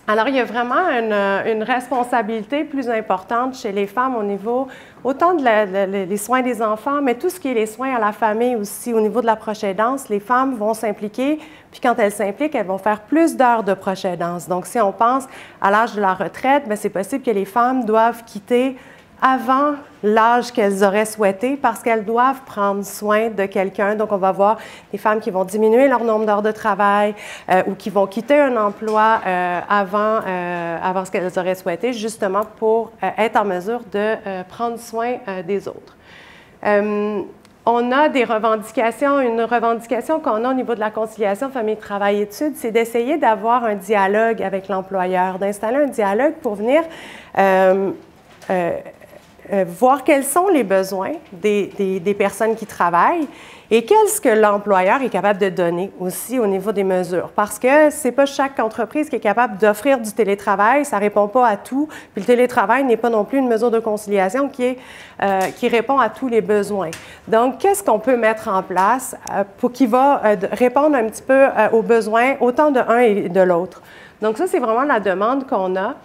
Alors, il y a vraiment une responsabilité plus importante chez les femmes au niveau, autant des soins des enfants, mais tout ce qui est les soins à la famille aussi, au niveau de la proche aidance, les femmes vont s'impliquer, puis quand elles s'impliquent, elles vont faire plus d'heures de proche aidance. Donc, si on pense à l'âge de la retraite, bien, c'est possible que les femmes doivent quitter avant l'âge qu'elles auraient souhaité parce qu'elles doivent prendre soin de quelqu'un. Donc, on va voir des femmes qui vont diminuer leur nombre d'heures de travail ou qui vont quitter un emploi avant ce qu'elles auraient souhaité, justement pour être en mesure de prendre soin des autres. On a des revendications. Une revendication qu'on a au niveau de la conciliation famille-travail-études, c'est d'essayer d'avoir un dialogue avec l'employeur, d'installer un dialogue pour venir voir quels sont les besoins des personnes qui travaillent et qu'est-ce que l'employeur est capable de donner aussi au niveau des mesures. Parce que ce n'est pas chaque entreprise qui est capable d'offrir du télétravail, ça ne répond pas à tout. Puis le télétravail n'est pas non plus une mesure de conciliation qui répond à tous les besoins. Donc, qu'est-ce qu'on peut mettre en place qui va répondre un petit peu aux besoins autant de l'un et de l'autre? Donc ça, c'est vraiment la demande qu'on a.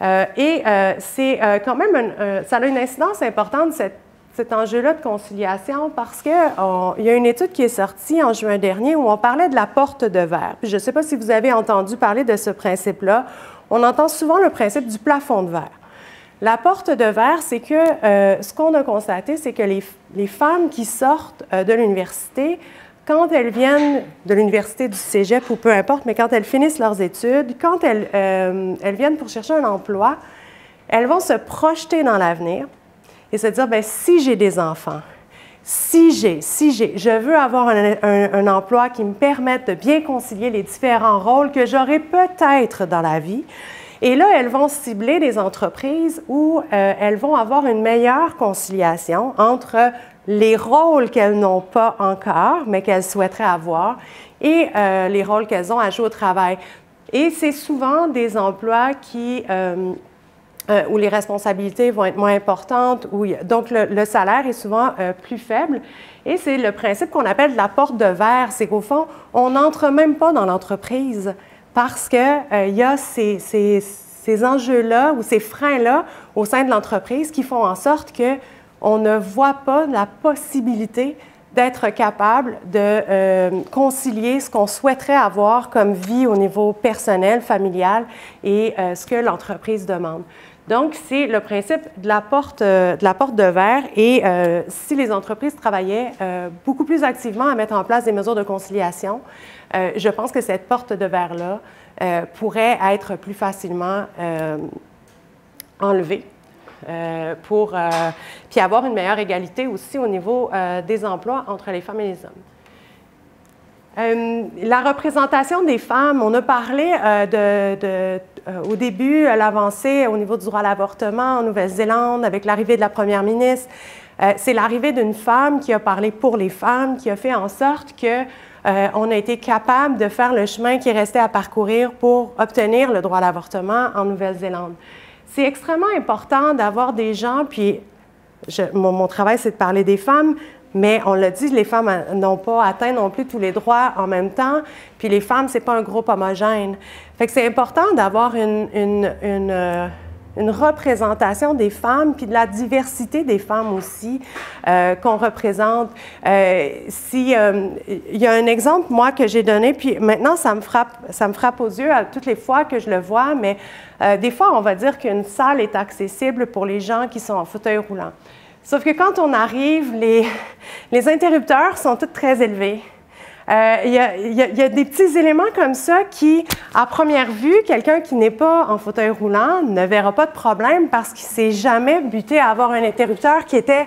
C'est quand même, ça a une incidence importante, cet enjeu-là de conciliation, parce qu'il y a une étude qui est sortie en juin dernier où on parlait de la porte de verre. Puis je ne sais pas si vous avez entendu parler de ce principe-là. On entend souvent le principe du plafond de verre. La porte de verre, c'est que ce qu'on a constaté, c'est que les femmes qui sortent de l'université, quand elles viennent de l'université, du cégep ou peu importe, mais quand elles finissent leurs études, quand elles viennent pour chercher un emploi, elles vont se projeter dans l'avenir et se dire, bien, si j'ai des enfants, je veux avoir un emploi qui me permette de bien concilier les différents rôles que j'aurai peut-être dans la vie. Et là, elles vont cibler des entreprises où elles vont avoir une meilleure conciliation entre les rôles qu'elles n'ont pas encore, mais qu'elles souhaiteraient avoir, et les rôles qu'elles ont à jouer au travail. Et c'est souvent des emplois où les responsabilités vont être moins importantes, donc le salaire est souvent plus faible. Et c'est le principe qu'on appelle la porte de verre, c'est qu'au fond, on n'entre même pas dans l'entreprise parce qu'il y a ces enjeux-là ou ces freins-là au sein de l'entreprise qui font en sorte qu'on ne voit pas la possibilité d'être capable de concilier ce qu'on souhaiterait avoir comme vie au niveau personnel, familial et ce que l'entreprise demande. Donc, c'est le principe de la porte de verre et si les entreprises travaillaient beaucoup plus activement à mettre en place des mesures de conciliation, je pense que cette porte de verre-là pourrait être plus facilement enlevée puis avoir une meilleure égalité aussi au niveau des emplois entre les femmes et les hommes. La représentation des femmes, on a parlé au début, l'avancée au niveau du droit à l'avortement en Nouvelle-Zélande avec l'arrivée de la première ministre. C'est l'arrivée d'une femme qui a parlé pour les femmes, qui a fait en sorte qu'on a été capable de faire le chemin qui restait à parcourir pour obtenir le droit à l'avortement en Nouvelle-Zélande. C'est extrêmement important d'avoir des gens, puis mon travail, c'est de parler des femmes, mais on l'a dit, les femmes n'ont pas atteint non plus tous les droits en même temps, puis les femmes, ce n'est pas un groupe homogène. Fait que c'est important d'avoir une représentation des femmes, puis de la diversité des femmes aussi qu'on représente. Il y a un exemple, moi, que j'ai donné, puis maintenant, ça me frappe aux yeux à toutes les fois que je le vois, mais des fois, on va dire qu'une salle est accessible pour les gens qui sont en fauteuil roulant. Sauf que quand on arrive, les interrupteurs sont tous très élevés. Il y a des petits éléments comme ça qui, à première vue, quelqu'un qui n'est pas en fauteuil roulant ne verra pas de problème parce qu'il ne s'est jamais buté à avoir un interrupteur qui était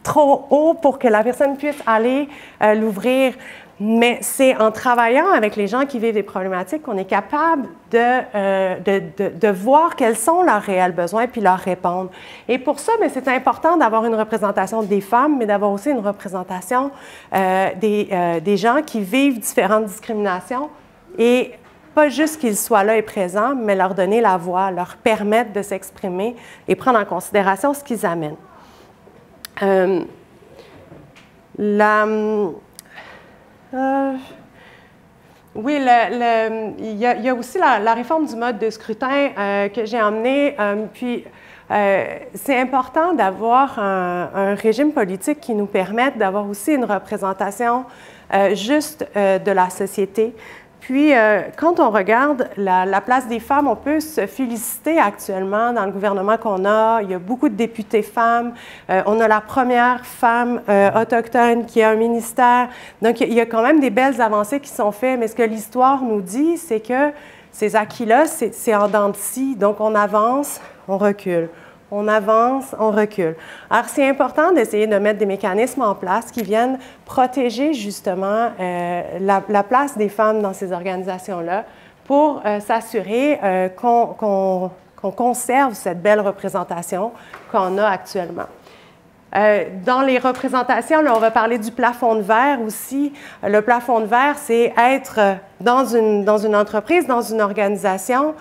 trop haut pour que la personne puisse aller l'ouvrir. Mais c'est en travaillant avec les gens qui vivent des problématiques qu'on est capable de voir quels sont leurs réels besoins puis leur répondre. Et pour ça, c'est important d'avoir une représentation des femmes, mais d'avoir aussi une représentation des gens qui vivent différentes discriminations et pas juste qu'ils soient là et présents, mais leur donner la voix, leur permettre de s'exprimer et prendre en considération ce qu'ils amènent. Oui, il y a aussi la réforme du mode de scrutin que j'ai emmenée. Puis, c'est important d'avoir un régime politique qui nous permette d'avoir aussi une représentation juste de la société. Puis, quand on regarde la place des femmes, on peut se féliciter actuellement dans le gouvernement qu'on a. Il y a beaucoup de députées femmes. On a la première femme autochtone qui a un ministère. Donc, il y a quand même des belles avancées qui sont faites. Mais ce que l'histoire nous dit, c'est que ces acquis-là, c'est en dents de scie. Donc, on avance, on recule. On avance, on recule. Alors, c'est important d'essayer de mettre des mécanismes en place qui viennent protéger justement la place des femmes dans ces organisations-là pour s'assurer qu'on conserve cette belle représentation qu'on a actuellement. Dans les représentations, là, on va parler du plafond de verre aussi. Le plafond de verre, c'est être dans une entreprise, dans une organisation,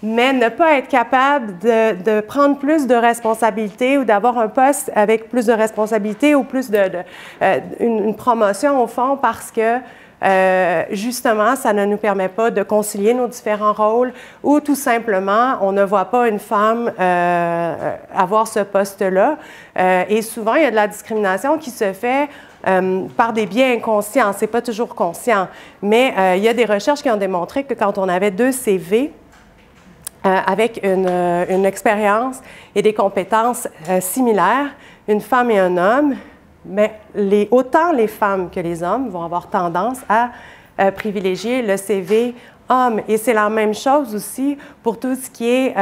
mais ne pas être capable de prendre plus de responsabilités ou d'avoir un poste avec plus de responsabilités ou plus une promotion au fond parce que justement, ça ne nous permet pas de concilier nos différents rôles ou tout simplement, on ne voit pas une femme avoir ce poste-là. Et souvent, il y a de la discrimination qui se fait par des biais inconscients. Ce n'est pas toujours conscient. Mais il y a des recherches qui ont démontré que quand on avait 2 CV, avec une expérience et des compétences similaires, une femme et un homme, mais autant les femmes que les hommes vont avoir tendance à privilégier le CV homme. Et c'est la même chose aussi pour tout ce qui est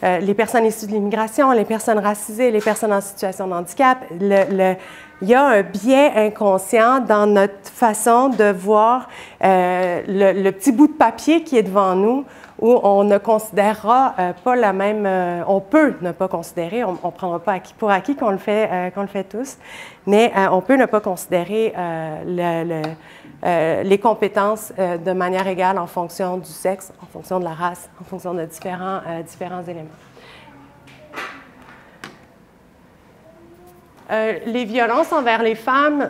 les personnes issues de l'immigration, les personnes racisées, les personnes en situation de handicap. Il y a un biais inconscient dans notre façon de voir le petit bout de papier qui est devant nous, où on ne considérera pas la même... on peut ne pas considérer, on ne prendra pas pour acquis qu'on le fait tous, mais on peut ne pas considérer les compétences de manière égale en fonction du sexe, en fonction de la race, en fonction de différents éléments. Les violences envers les femmes...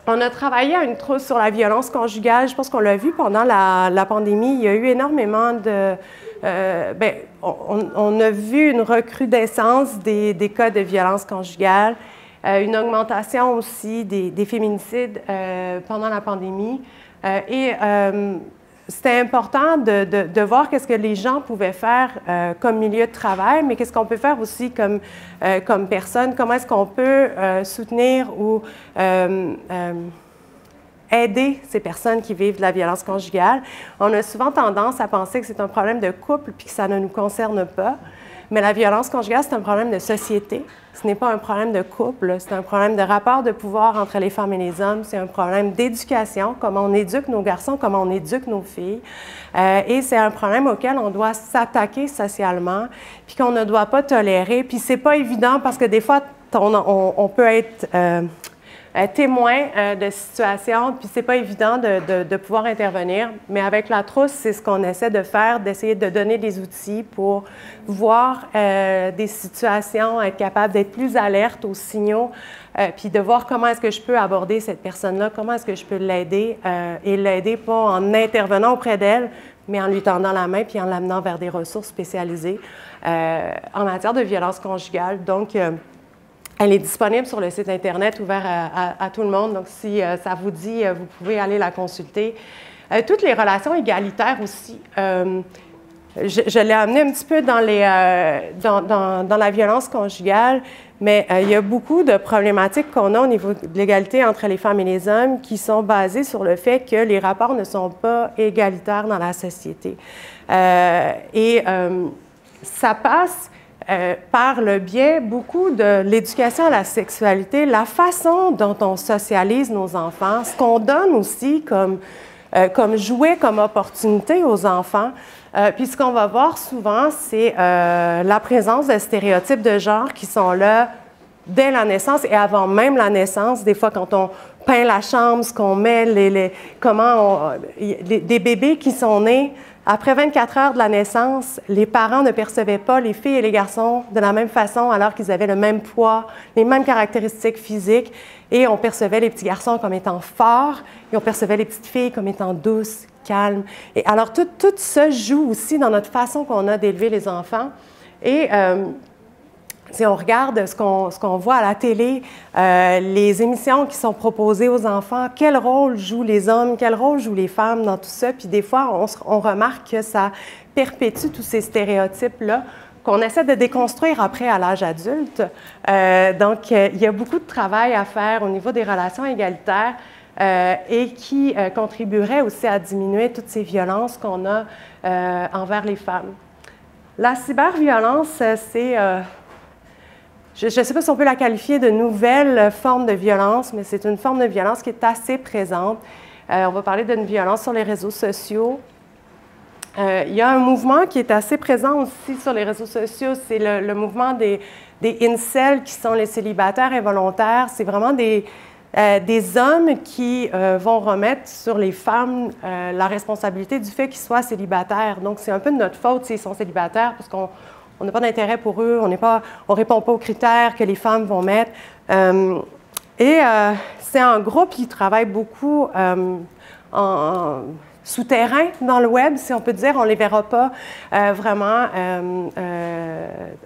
on a travaillé à une trousse sur la violence conjugale. Je pense qu'on l'a vu pendant la pandémie. Il y a eu énormément de... on a vu une recrudescence des cas de violence conjugale, une augmentation aussi des féminicides pendant la pandémie. C'était important de voir qu'est-ce que les gens pouvaient faire comme milieu de travail, mais qu'est-ce qu'on peut faire aussi comme personne, comment est-ce qu'on peut soutenir ou aider ces personnes qui vivent de la violence conjugale. On a souvent tendance à penser que c'est un problème de couple puis que ça ne nous concerne pas, mais la violence conjugale, c'est un problème de société. Ce n'est pas un problème de couple, c'est un problème de rapport de pouvoir entre les femmes et les hommes, c'est un problème d'éducation, comment on éduque nos garçons, comment on éduque nos filles. Et c'est un problème auquel on doit s'attaquer socialement, puis qu'on ne doit pas tolérer. Puis c'est pas évident parce que des fois, on peut être témoin de situations, puis c'est pas évident de pouvoir intervenir. Mais avec la trousse, c'est ce qu'on essaie de faire, d'essayer de donner des outils pour voir des situations, être capable d'être plus alerte aux signaux, puis de voir comment est-ce que je peux aborder cette personne-là, comment est-ce que je peux l'aider, et l'aider pas en intervenant auprès d'elle, mais en lui tendant la main puis en l'amenant vers des ressources spécialisées en matière de violence conjugale. Donc, elle est disponible sur le site Internet ouvert à tout le monde. Donc, si ça vous dit, vous pouvez aller la consulter. Toutes les relations égalitaires aussi. Je l'ai amené un petit peu dans la violence conjugale, mais il y a beaucoup de problématiques qu'on a au niveau de l'égalité entre les femmes et les hommes qui sont basées sur le fait que les rapports ne sont pas égalitaires dans la société. Ça passe par le biais beaucoup de l'éducation à la sexualité, la façon dont on socialise nos enfants, ce qu'on donne aussi comme jouet, comme opportunité aux enfants. Puis ce qu'on va voir souvent, c'est la présence de stéréotypes de genre qui sont là dès la naissance et avant même la naissance. Des fois, quand on peint la chambre, ce qu'on met, des bébés qui sont nés, après 24 heures de la naissance, les parents ne percevaient pas les filles et les garçons de la même façon alors qu'ils avaient le même poids, les mêmes caractéristiques physiques. Et on percevait les petits garçons comme étant forts et on percevait les petites filles comme étant douces, calmes. Et alors, tout ça joue aussi dans notre façon qu'on a d'élever les enfants. Et si on regarde ce qu'on voit à la télé, les émissions qui sont proposées aux enfants, quel rôle jouent les hommes, quel rôle jouent les femmes dans tout ça, puis des fois, on remarque que ça perpétue tous ces stéréotypes-là qu'on essaie de déconstruire après à l'âge adulte. Donc, il y a beaucoup de travail à faire au niveau des relations égalitaires et qui contribuerait aussi à diminuer toutes ces violences qu'on a envers les femmes. La cyberviolence, c'est... je ne sais pas si on peut la qualifier de nouvelle forme de violence, mais c'est une forme de violence qui est assez présente. On va parler d'une violence sur les réseaux sociaux. Il y a un mouvement qui est assez présent aussi sur les réseaux sociaux, c'est le mouvement des incels, qui sont les célibataires involontaires. C'est vraiment des hommes qui vont remettre sur les femmes la responsabilité du fait qu'ils soient célibataires. Donc, c'est un peu de notre faute s'ils sont célibataires, parce qu'on n'a pas d'intérêt pour eux, on ne répond pas aux critères que les femmes vont mettre. C'est un groupe qui travaille beaucoup en souterrain dans le web, si on peut dire. On ne les verra pas vraiment.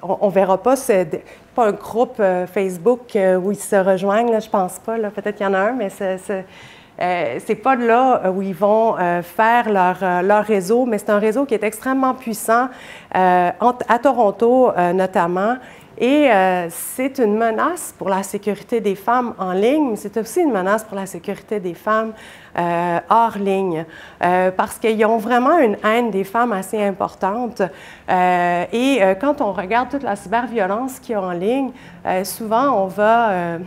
On ne verra pas, c'est pas un groupe Facebook où ils se rejoignent, là, je ne pense pas. Peut-être qu'il y en a un, mais c'est pas là où ils vont faire leur réseau, mais c'est un réseau qui est extrêmement puissant, à Toronto notamment. Et c'est une menace pour la sécurité des femmes en ligne, mais c'est aussi une menace pour la sécurité des femmes hors ligne, parce qu'ils ont vraiment une haine des femmes assez importante. Quand on regarde toute la cyberviolence qu'il y a en ligne, souvent on va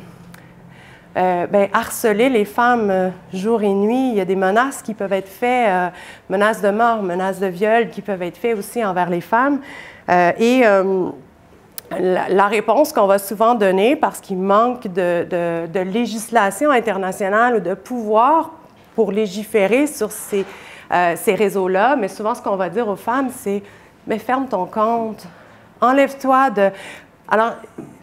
harceler les femmes jour et nuit. Il y a des menaces qui peuvent être faites, menaces de mort, menaces de viol qui peuvent être faites aussi envers les femmes. La réponse qu'on va souvent donner, parce qu'il manque de législation internationale ou de pouvoir pour légiférer sur ces réseaux-là, mais souvent ce qu'on va dire aux femmes, c'est « mais ferme ton compte, enlève-toi de… » Alors,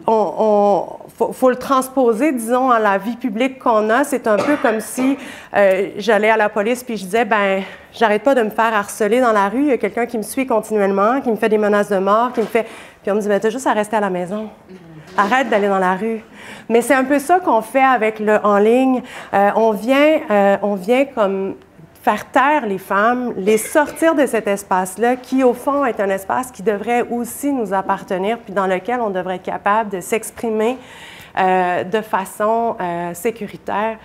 faut le transposer, disons, à la vie publique qu'on a. C'est un peu comme si j'allais à la police puis je disais, j'arrête pas de me faire harceler dans la rue. Il y a quelqu'un qui me suit continuellement, qui me fait des menaces de mort, qui me fait... Puis on me dit, t'as juste à rester à la maison. Arrête d'aller dans la rue. Mais c'est un peu ça qu'on fait avec le en ligne. On vient comme faire taire les femmes, les sortir de cet espace-là, qui, au fond, est un espace qui devrait aussi nous appartenir, puis dans lequel on devrait être capable de s'exprimer de façon sécuritaire,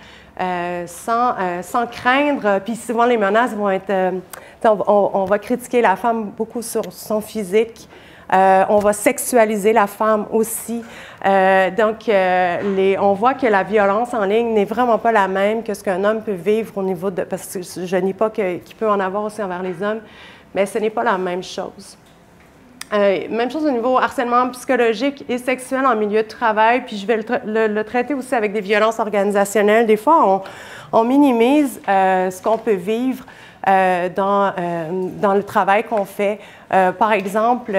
sans craindre. Puis souvent, les menaces vont être... on va critiquer la femme beaucoup sur son physique. On va sexualiser la femme aussi. On voit que la violence en ligne n'est vraiment pas la même que ce qu'un homme peut vivre au niveau de... Parce que je nie pas qu'il peut en avoir aussi envers les hommes, mais ce n'est pas la même chose. Même chose au niveau harcèlement psychologique et sexuel en milieu de travail, puis je vais le traiter aussi avec des violences organisationnelles. Des fois, on minimise ce qu'on peut vivre dans le travail qu'on fait. Par exemple,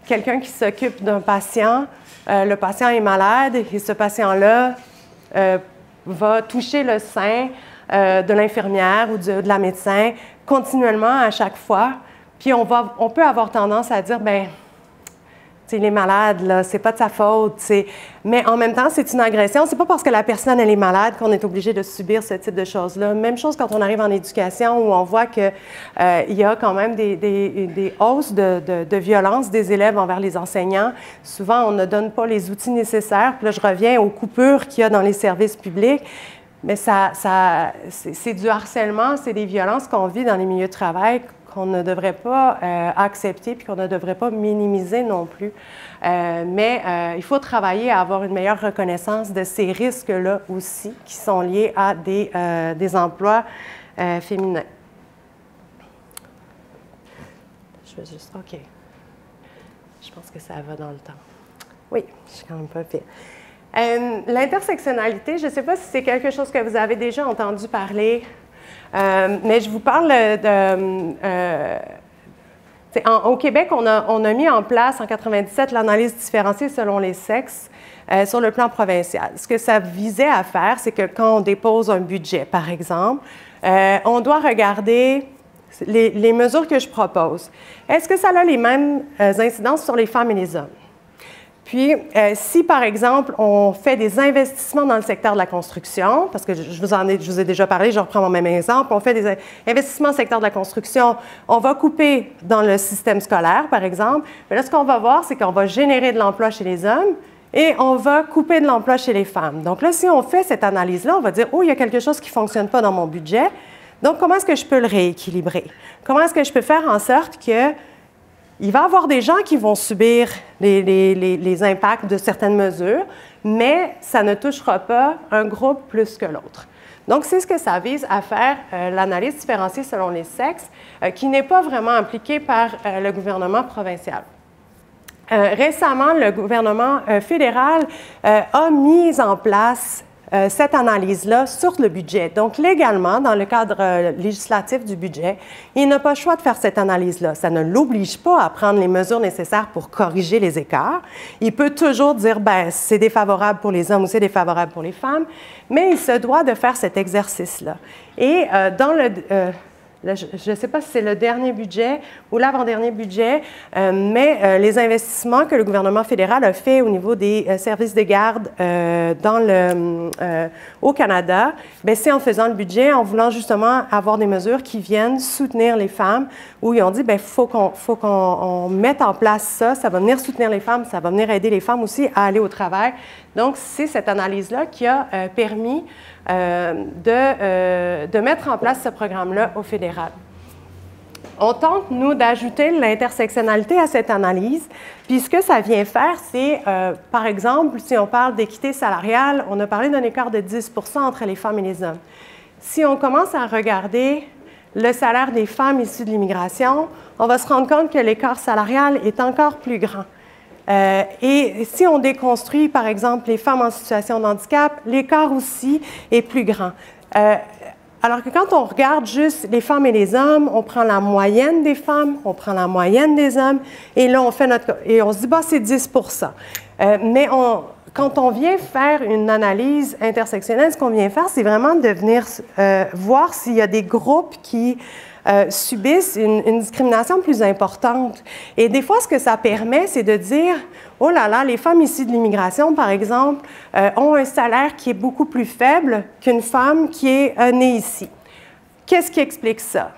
quelqu'un qui s'occupe d'un patient, le patient est malade et ce patient-là va toucher le sein de l'infirmière ou de la médecin continuellement à chaque fois. Puis on peut avoir tendance à dire, il est malade, là, c'est pas de sa faute. Mais en même temps, c'est une agression. C'est pas parce que la personne elle est malade qu'on est obligé de subir ce type de choses-là. Même chose quand on arrive en éducation où on voit qu'il y a quand même des hausses de violence des élèves envers les enseignants. Souvent, on ne donne pas les outils nécessaires. Puis là, je reviens aux coupures qu'il y a dans les services publics. Mais c'est du harcèlement, c'est des violences qu'on vit dans les milieux de travail qu'on ne devrait pas accepter puis qu'on ne devrait pas minimiser non plus. Mais il faut travailler à avoir une meilleure reconnaissance de ces risques-là aussi qui sont liés à des emplois féminins. Je vais juste... OK. Je pense que ça va dans le temps. Oui, je suis quand même pas pire. L'intersectionnalité, je ne sais pas si c'est quelque chose que vous avez déjà entendu parler, mais je vous parle au Québec, on a mis en place en 1997 l'analyse différenciée selon les sexes sur le plan provincial. Ce que ça visait à faire, c'est que quand on dépose un budget, par exemple, on doit regarder les mesures que je propose. Est-ce que ça a les mêmes incidences sur les femmes et les hommes? Puis, si, par exemple, on fait des investissements dans le secteur de la construction, parce que je vous ai déjà parlé, je reprends mon même exemple, on fait des investissements dans le secteur de la construction, on va couper dans le système scolaire, par exemple, mais là, ce qu'on va voir, c'est qu'on va générer de l'emploi chez les hommes et on va couper de l'emploi chez les femmes. Donc là, si on fait cette analyse-là, on va dire, oh, il y a quelque chose qui ne fonctionne pas dans mon budget, donc comment est-ce que je peux le rééquilibrer? Comment est-ce que je peux faire en sorte que il va y avoir des gens qui vont subir les impacts de certaines mesures, mais ça ne touchera pas un groupe plus que l'autre. Donc, c'est ce que ça vise à faire, l'analyse différenciée selon les sexes, qui n'est pas vraiment appliquée par le gouvernement provincial. Récemment, le gouvernement fédéral a mis en place cette analyse-là sur le budget. Donc, légalement, dans le cadre législatif du budget, il n'a pas le choix de faire cette analyse-là. Ça ne l'oblige pas à prendre les mesures nécessaires pour corriger les écarts. Il peut toujours dire, bien, c'est défavorable pour les hommes ou c'est défavorable pour les femmes, mais il se doit de faire cet exercice-là. Et dans le... je ne sais pas si c'est le dernier budget ou l'avant-dernier budget, mais les investissements que le gouvernement fédéral a fait au niveau des services de garde au Canada, c'est en faisant le budget, en voulant justement avoir des mesures qui viennent soutenir les femmes, où ils ont dit, faut qu'on mette en place ça, ça va venir soutenir les femmes, ça va venir aider les femmes aussi à aller au travail. Donc, c'est cette analyse-là qui a permis de mettre en place ce programme-là au fédéral. On tente, nous, d'ajouter l'intersectionnalité à cette analyse, puis ce que ça vient faire, c'est, par exemple, si on parle d'équité salariale, on a parlé d'un écart de 10 % entre les femmes et les hommes. Si on commence à regarder le salaire des femmes issues de l'immigration, on va se rendre compte que l'écart salarial est encore plus grand. Et si on déconstruit, par exemple, les femmes en situation de handicap, l'écart aussi est plus grand. Alors que quand on regarde juste les femmes et les hommes, on prend la moyenne des femmes, on prend la moyenne des hommes, et là, on se dit, c'est 10 % mais quand on vient faire une analyse intersectionnelle, ce qu'on vient faire, c'est vraiment de venir voir s'il y a des groupes qui subissent une discrimination plus importante. Et des fois, ce que ça permet, c'est de dire, oh là là, les femmes issues de l'immigration, par exemple, ont un salaire qui est beaucoup plus faible qu'une femme qui est née ici. Qu'est-ce qui explique ça?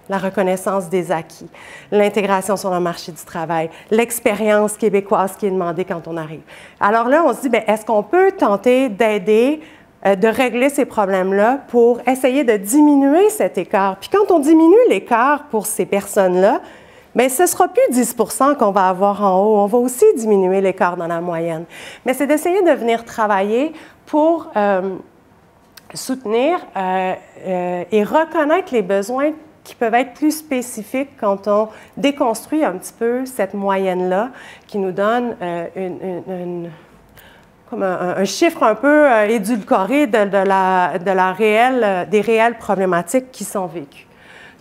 La reconnaissance des acquis, l'intégration sur le marché du travail, l'expérience québécoise qui est demandée quand on arrive. Alors là, on se dit, est-ce qu'on peut tenter d'aider de régler ces problèmes-là pour essayer de diminuer cet écart? Puis quand on diminue l'écart pour ces personnes-là, ce ne sera plus 10 % qu'on va avoir en haut. On va aussi diminuer l'écart dans la moyenne. Mais c'est d'essayer de venir travailler pour soutenir et reconnaître les besoins qui peuvent être plus spécifiques quand on déconstruit un petit peu cette moyenne-là qui nous donne comme un chiffre un peu édulcoré des réelles problématiques qui sont vécues.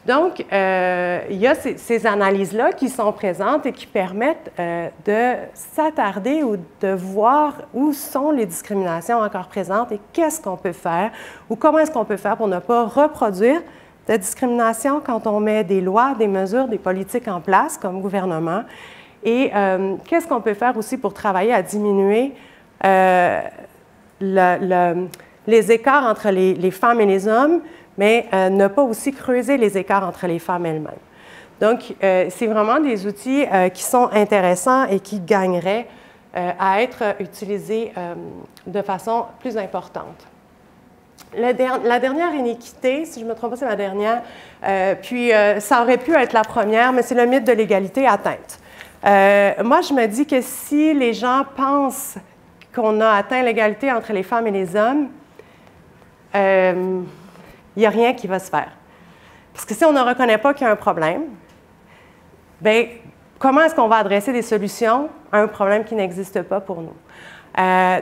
Donc, il y a ces analyses-là qui sont présentes et qui permettent de s'attarder ou de voir où sont les discriminations encore présentes et qu'est-ce qu'on peut faire ou comment est-ce qu'on peut faire pour ne pas reproduire de discrimination quand on met des lois, des mesures, des politiques en place comme gouvernement. Et qu'est-ce qu'on peut faire aussi pour travailler à diminuer les écarts entre les femmes et les hommes, mais ne pas aussi creuser les écarts entre les femmes elles-mêmes. Donc, c'est vraiment des outils qui sont intéressants et qui gagneraient à être utilisés de façon plus importante. La dernière inéquité, si je ne me trompe pas, c'est la dernière, ça aurait pu être la première, mais c'est le mythe de l'égalité atteinte. Moi, je me dis que si les gens pensent qu'on a atteint l'égalité entre les femmes et les hommes, il n'y a rien qui va se faire. Parce que si on ne reconnaît pas qu'il y a un problème, bien, comment est-ce qu'on va adresser des solutions à un problème qui n'existe pas pour nous?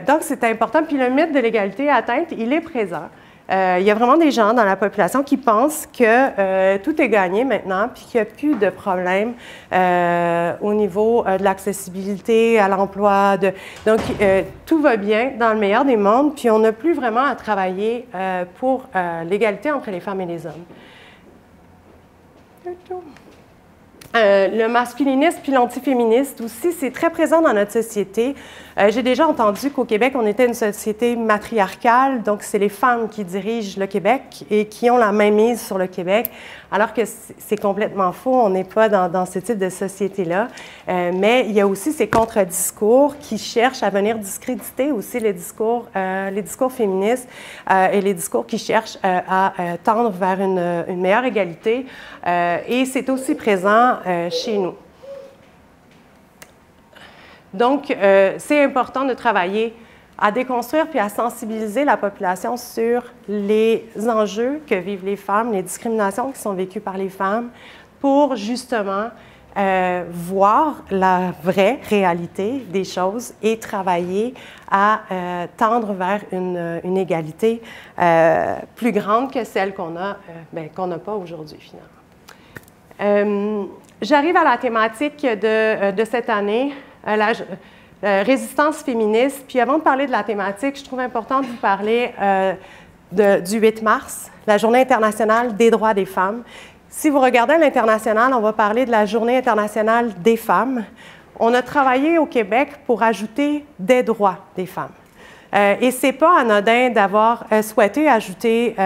Donc, c'est important. Puis le mythe de l'égalité atteinte, il est présent. Il y a vraiment des gens dans la population qui pensent que tout est gagné maintenant, puis qu'il n'y a plus de problème au niveau de l'accessibilité à l'emploi. Donc, tout va bien dans le meilleur des mondes, puis on n'a plus vraiment à travailler pour l'égalité entre les femmes et les hommes. Le masculinisme puis l'antiféministe aussi, c'est très présent dans notre société. J'ai déjà entendu qu'au Québec, on était une société matriarcale, donc c'est les femmes qui dirigent le Québec et qui ont la mainmise sur le Québec, alors que c'est complètement faux, on n'est pas dans ce type de société-là. Mais il y a aussi ces contre-discours qui cherchent à venir discréditer aussi les discours féministes et les discours qui cherchent à tendre vers une meilleure égalité. Et c'est aussi présent chez nous. Donc, c'est important de travailler à déconstruire puis à sensibiliser la population sur les enjeux que vivent les femmes, les discriminations qui sont vécues par les femmes, pour justement voir la vraie réalité des choses et travailler à tendre vers une égalité plus grande que celle qu'on n'a pas aujourd'hui, finalement. J'arrive à la thématique de cette année, la résistance féministe. Puis avant de parler de la thématique, je trouve important de vous parler du 8 mars, la Journée internationale des droits des femmes. Si vous regardez à l'international, on va parler de la Journée internationale des femmes. On a travaillé au Québec pour ajouter des droits des femmes. Et ce n'est pas anodin d'avoir souhaité ajouter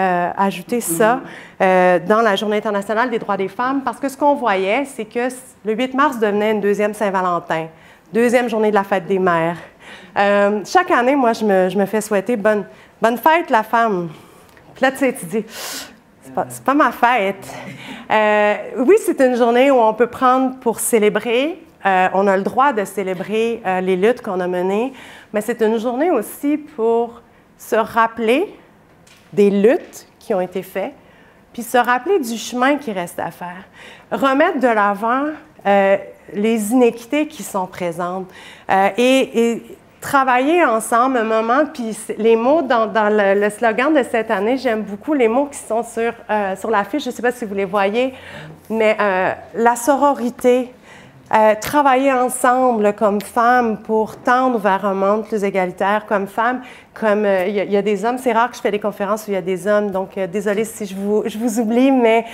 ça dans la Journée internationale des droits des femmes, parce que ce qu'on voyait, c'est que le 8 mars devenait une deuxième Saint-Valentin, deuxième journée de la fête des mères. Chaque année, moi, je me fais souhaiter bonne fête, la femme. Puis là, tu sais, tu dis, c'est pas ma fête. Oui, c'est une journée où on peut prendre pour célébrer. On a le droit de célébrer les luttes qu'on a menées, mais c'est une journée aussi pour se rappeler des luttes qui ont été faites, puis se rappeler du chemin qui reste à faire. Remettre de l'avant les inéquités qui sont présentes et travailler ensemble un moment, puis les mots dans le slogan de cette année, j'aime beaucoup les mots qui sont sur l'affiche, je ne sais pas si vous les voyez, mais la sororité, travailler ensemble comme femmes pour tendre vers un monde plus égalitaire comme femmes, comme il y a des hommes, c'est rare que je fais des conférences où il y a des hommes, donc désolée si je vous oublie, mais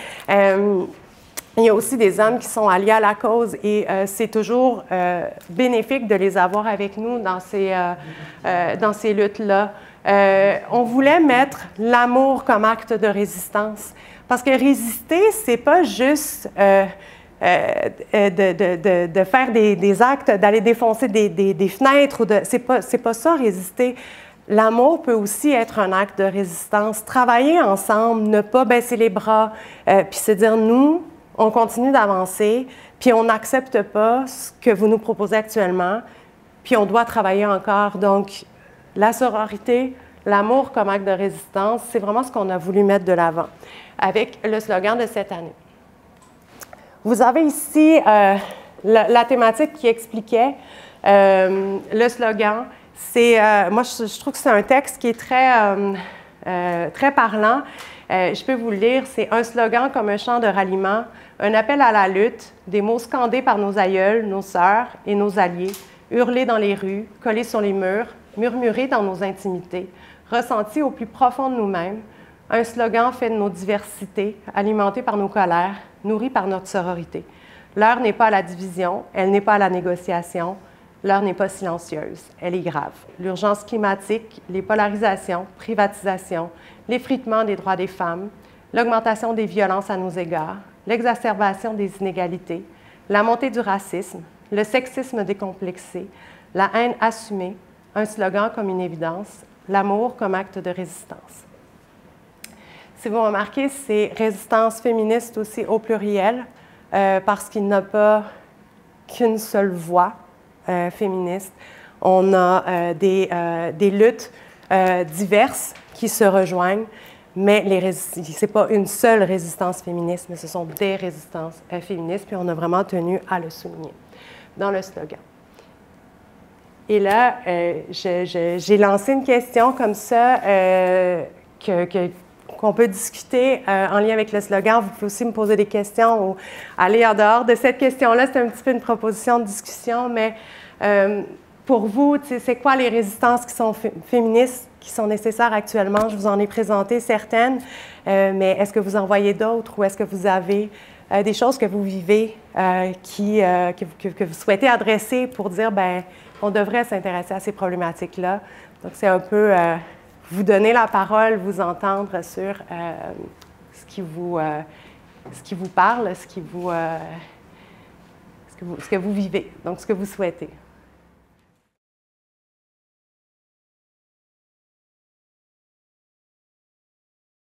il y a aussi des hommes qui sont alliés à la cause et c'est toujours bénéfique de les avoir avec nous dans ces luttes-là. On voulait mettre l'amour comme acte de résistance, parce que résister, c'est pas juste de faire des actes, d'aller défoncer des fenêtres, c'est pas ça, résister. L'amour peut aussi être un acte de résistance. Travailler ensemble, ne pas baisser les bras, puis se dire, nous, on continue d'avancer, puis on n'accepte pas ce que vous nous proposez actuellement, puis on doit travailler encore. Donc, la sororité, l'amour comme acte de résistance, c'est vraiment ce qu'on a voulu mettre de l'avant avec le slogan de cette année. Vous avez ici la thématique qui expliquait le slogan. Moi, je trouve que c'est un texte qui est très parlant. Je peux vous le lire. C'est un slogan comme un chant de ralliement, un appel à la lutte, des mots scandés par nos aïeuls, nos sœurs et nos alliés, hurlés dans les rues, collés sur les murs, murmurés dans nos intimités, ressentis au plus profond de nous-mêmes. Un slogan fait de nos diversités, alimenté par nos colères, nourri par notre sororité. L'heure n'est pas à la division, elle n'est pas à la négociation, l'heure n'est pas silencieuse, elle est grave. L'urgence climatique, les polarisations, privatisations, l'effritement des droits des femmes, l'augmentation des violences à nos égards, l'exacerbation des inégalités, la montée du racisme, le sexisme décomplexé, la haine assumée, un slogan comme une évidence, l'amour comme acte de résistance. si vous remarquez, c'est résistance féministe aussi au pluriel, parce qu'il n'y a pas qu'une seule voix féministe. On a des luttes diverses qui se rejoignent, mais ce n'est pas une seule résistance féministe, mais ce sont des résistances féministes, puis on a vraiment tenu à le souligner dans le slogan. Et là, j'ai lancé une question comme ça qu'on peut discuter en lien avec le slogan. Vous pouvez aussi me poser des questions ou aller en dehors de cette question-là. C'est un petit peu une proposition de discussion, mais pour vous, c'est quoi les résistances qui sont féministes, qui sont nécessaires actuellement? Je vous en ai présenté certaines, mais est-ce que vous en voyez d'autres ou est-ce que vous avez des choses que vous vivez que vous souhaitez adresser pour dire, bien, on devrait s'intéresser à ces problématiques-là? Donc, c'est un peu vous donner la parole, vous entendre sur ce qui vous parle, ce que vous vivez, donc ce que vous souhaitez.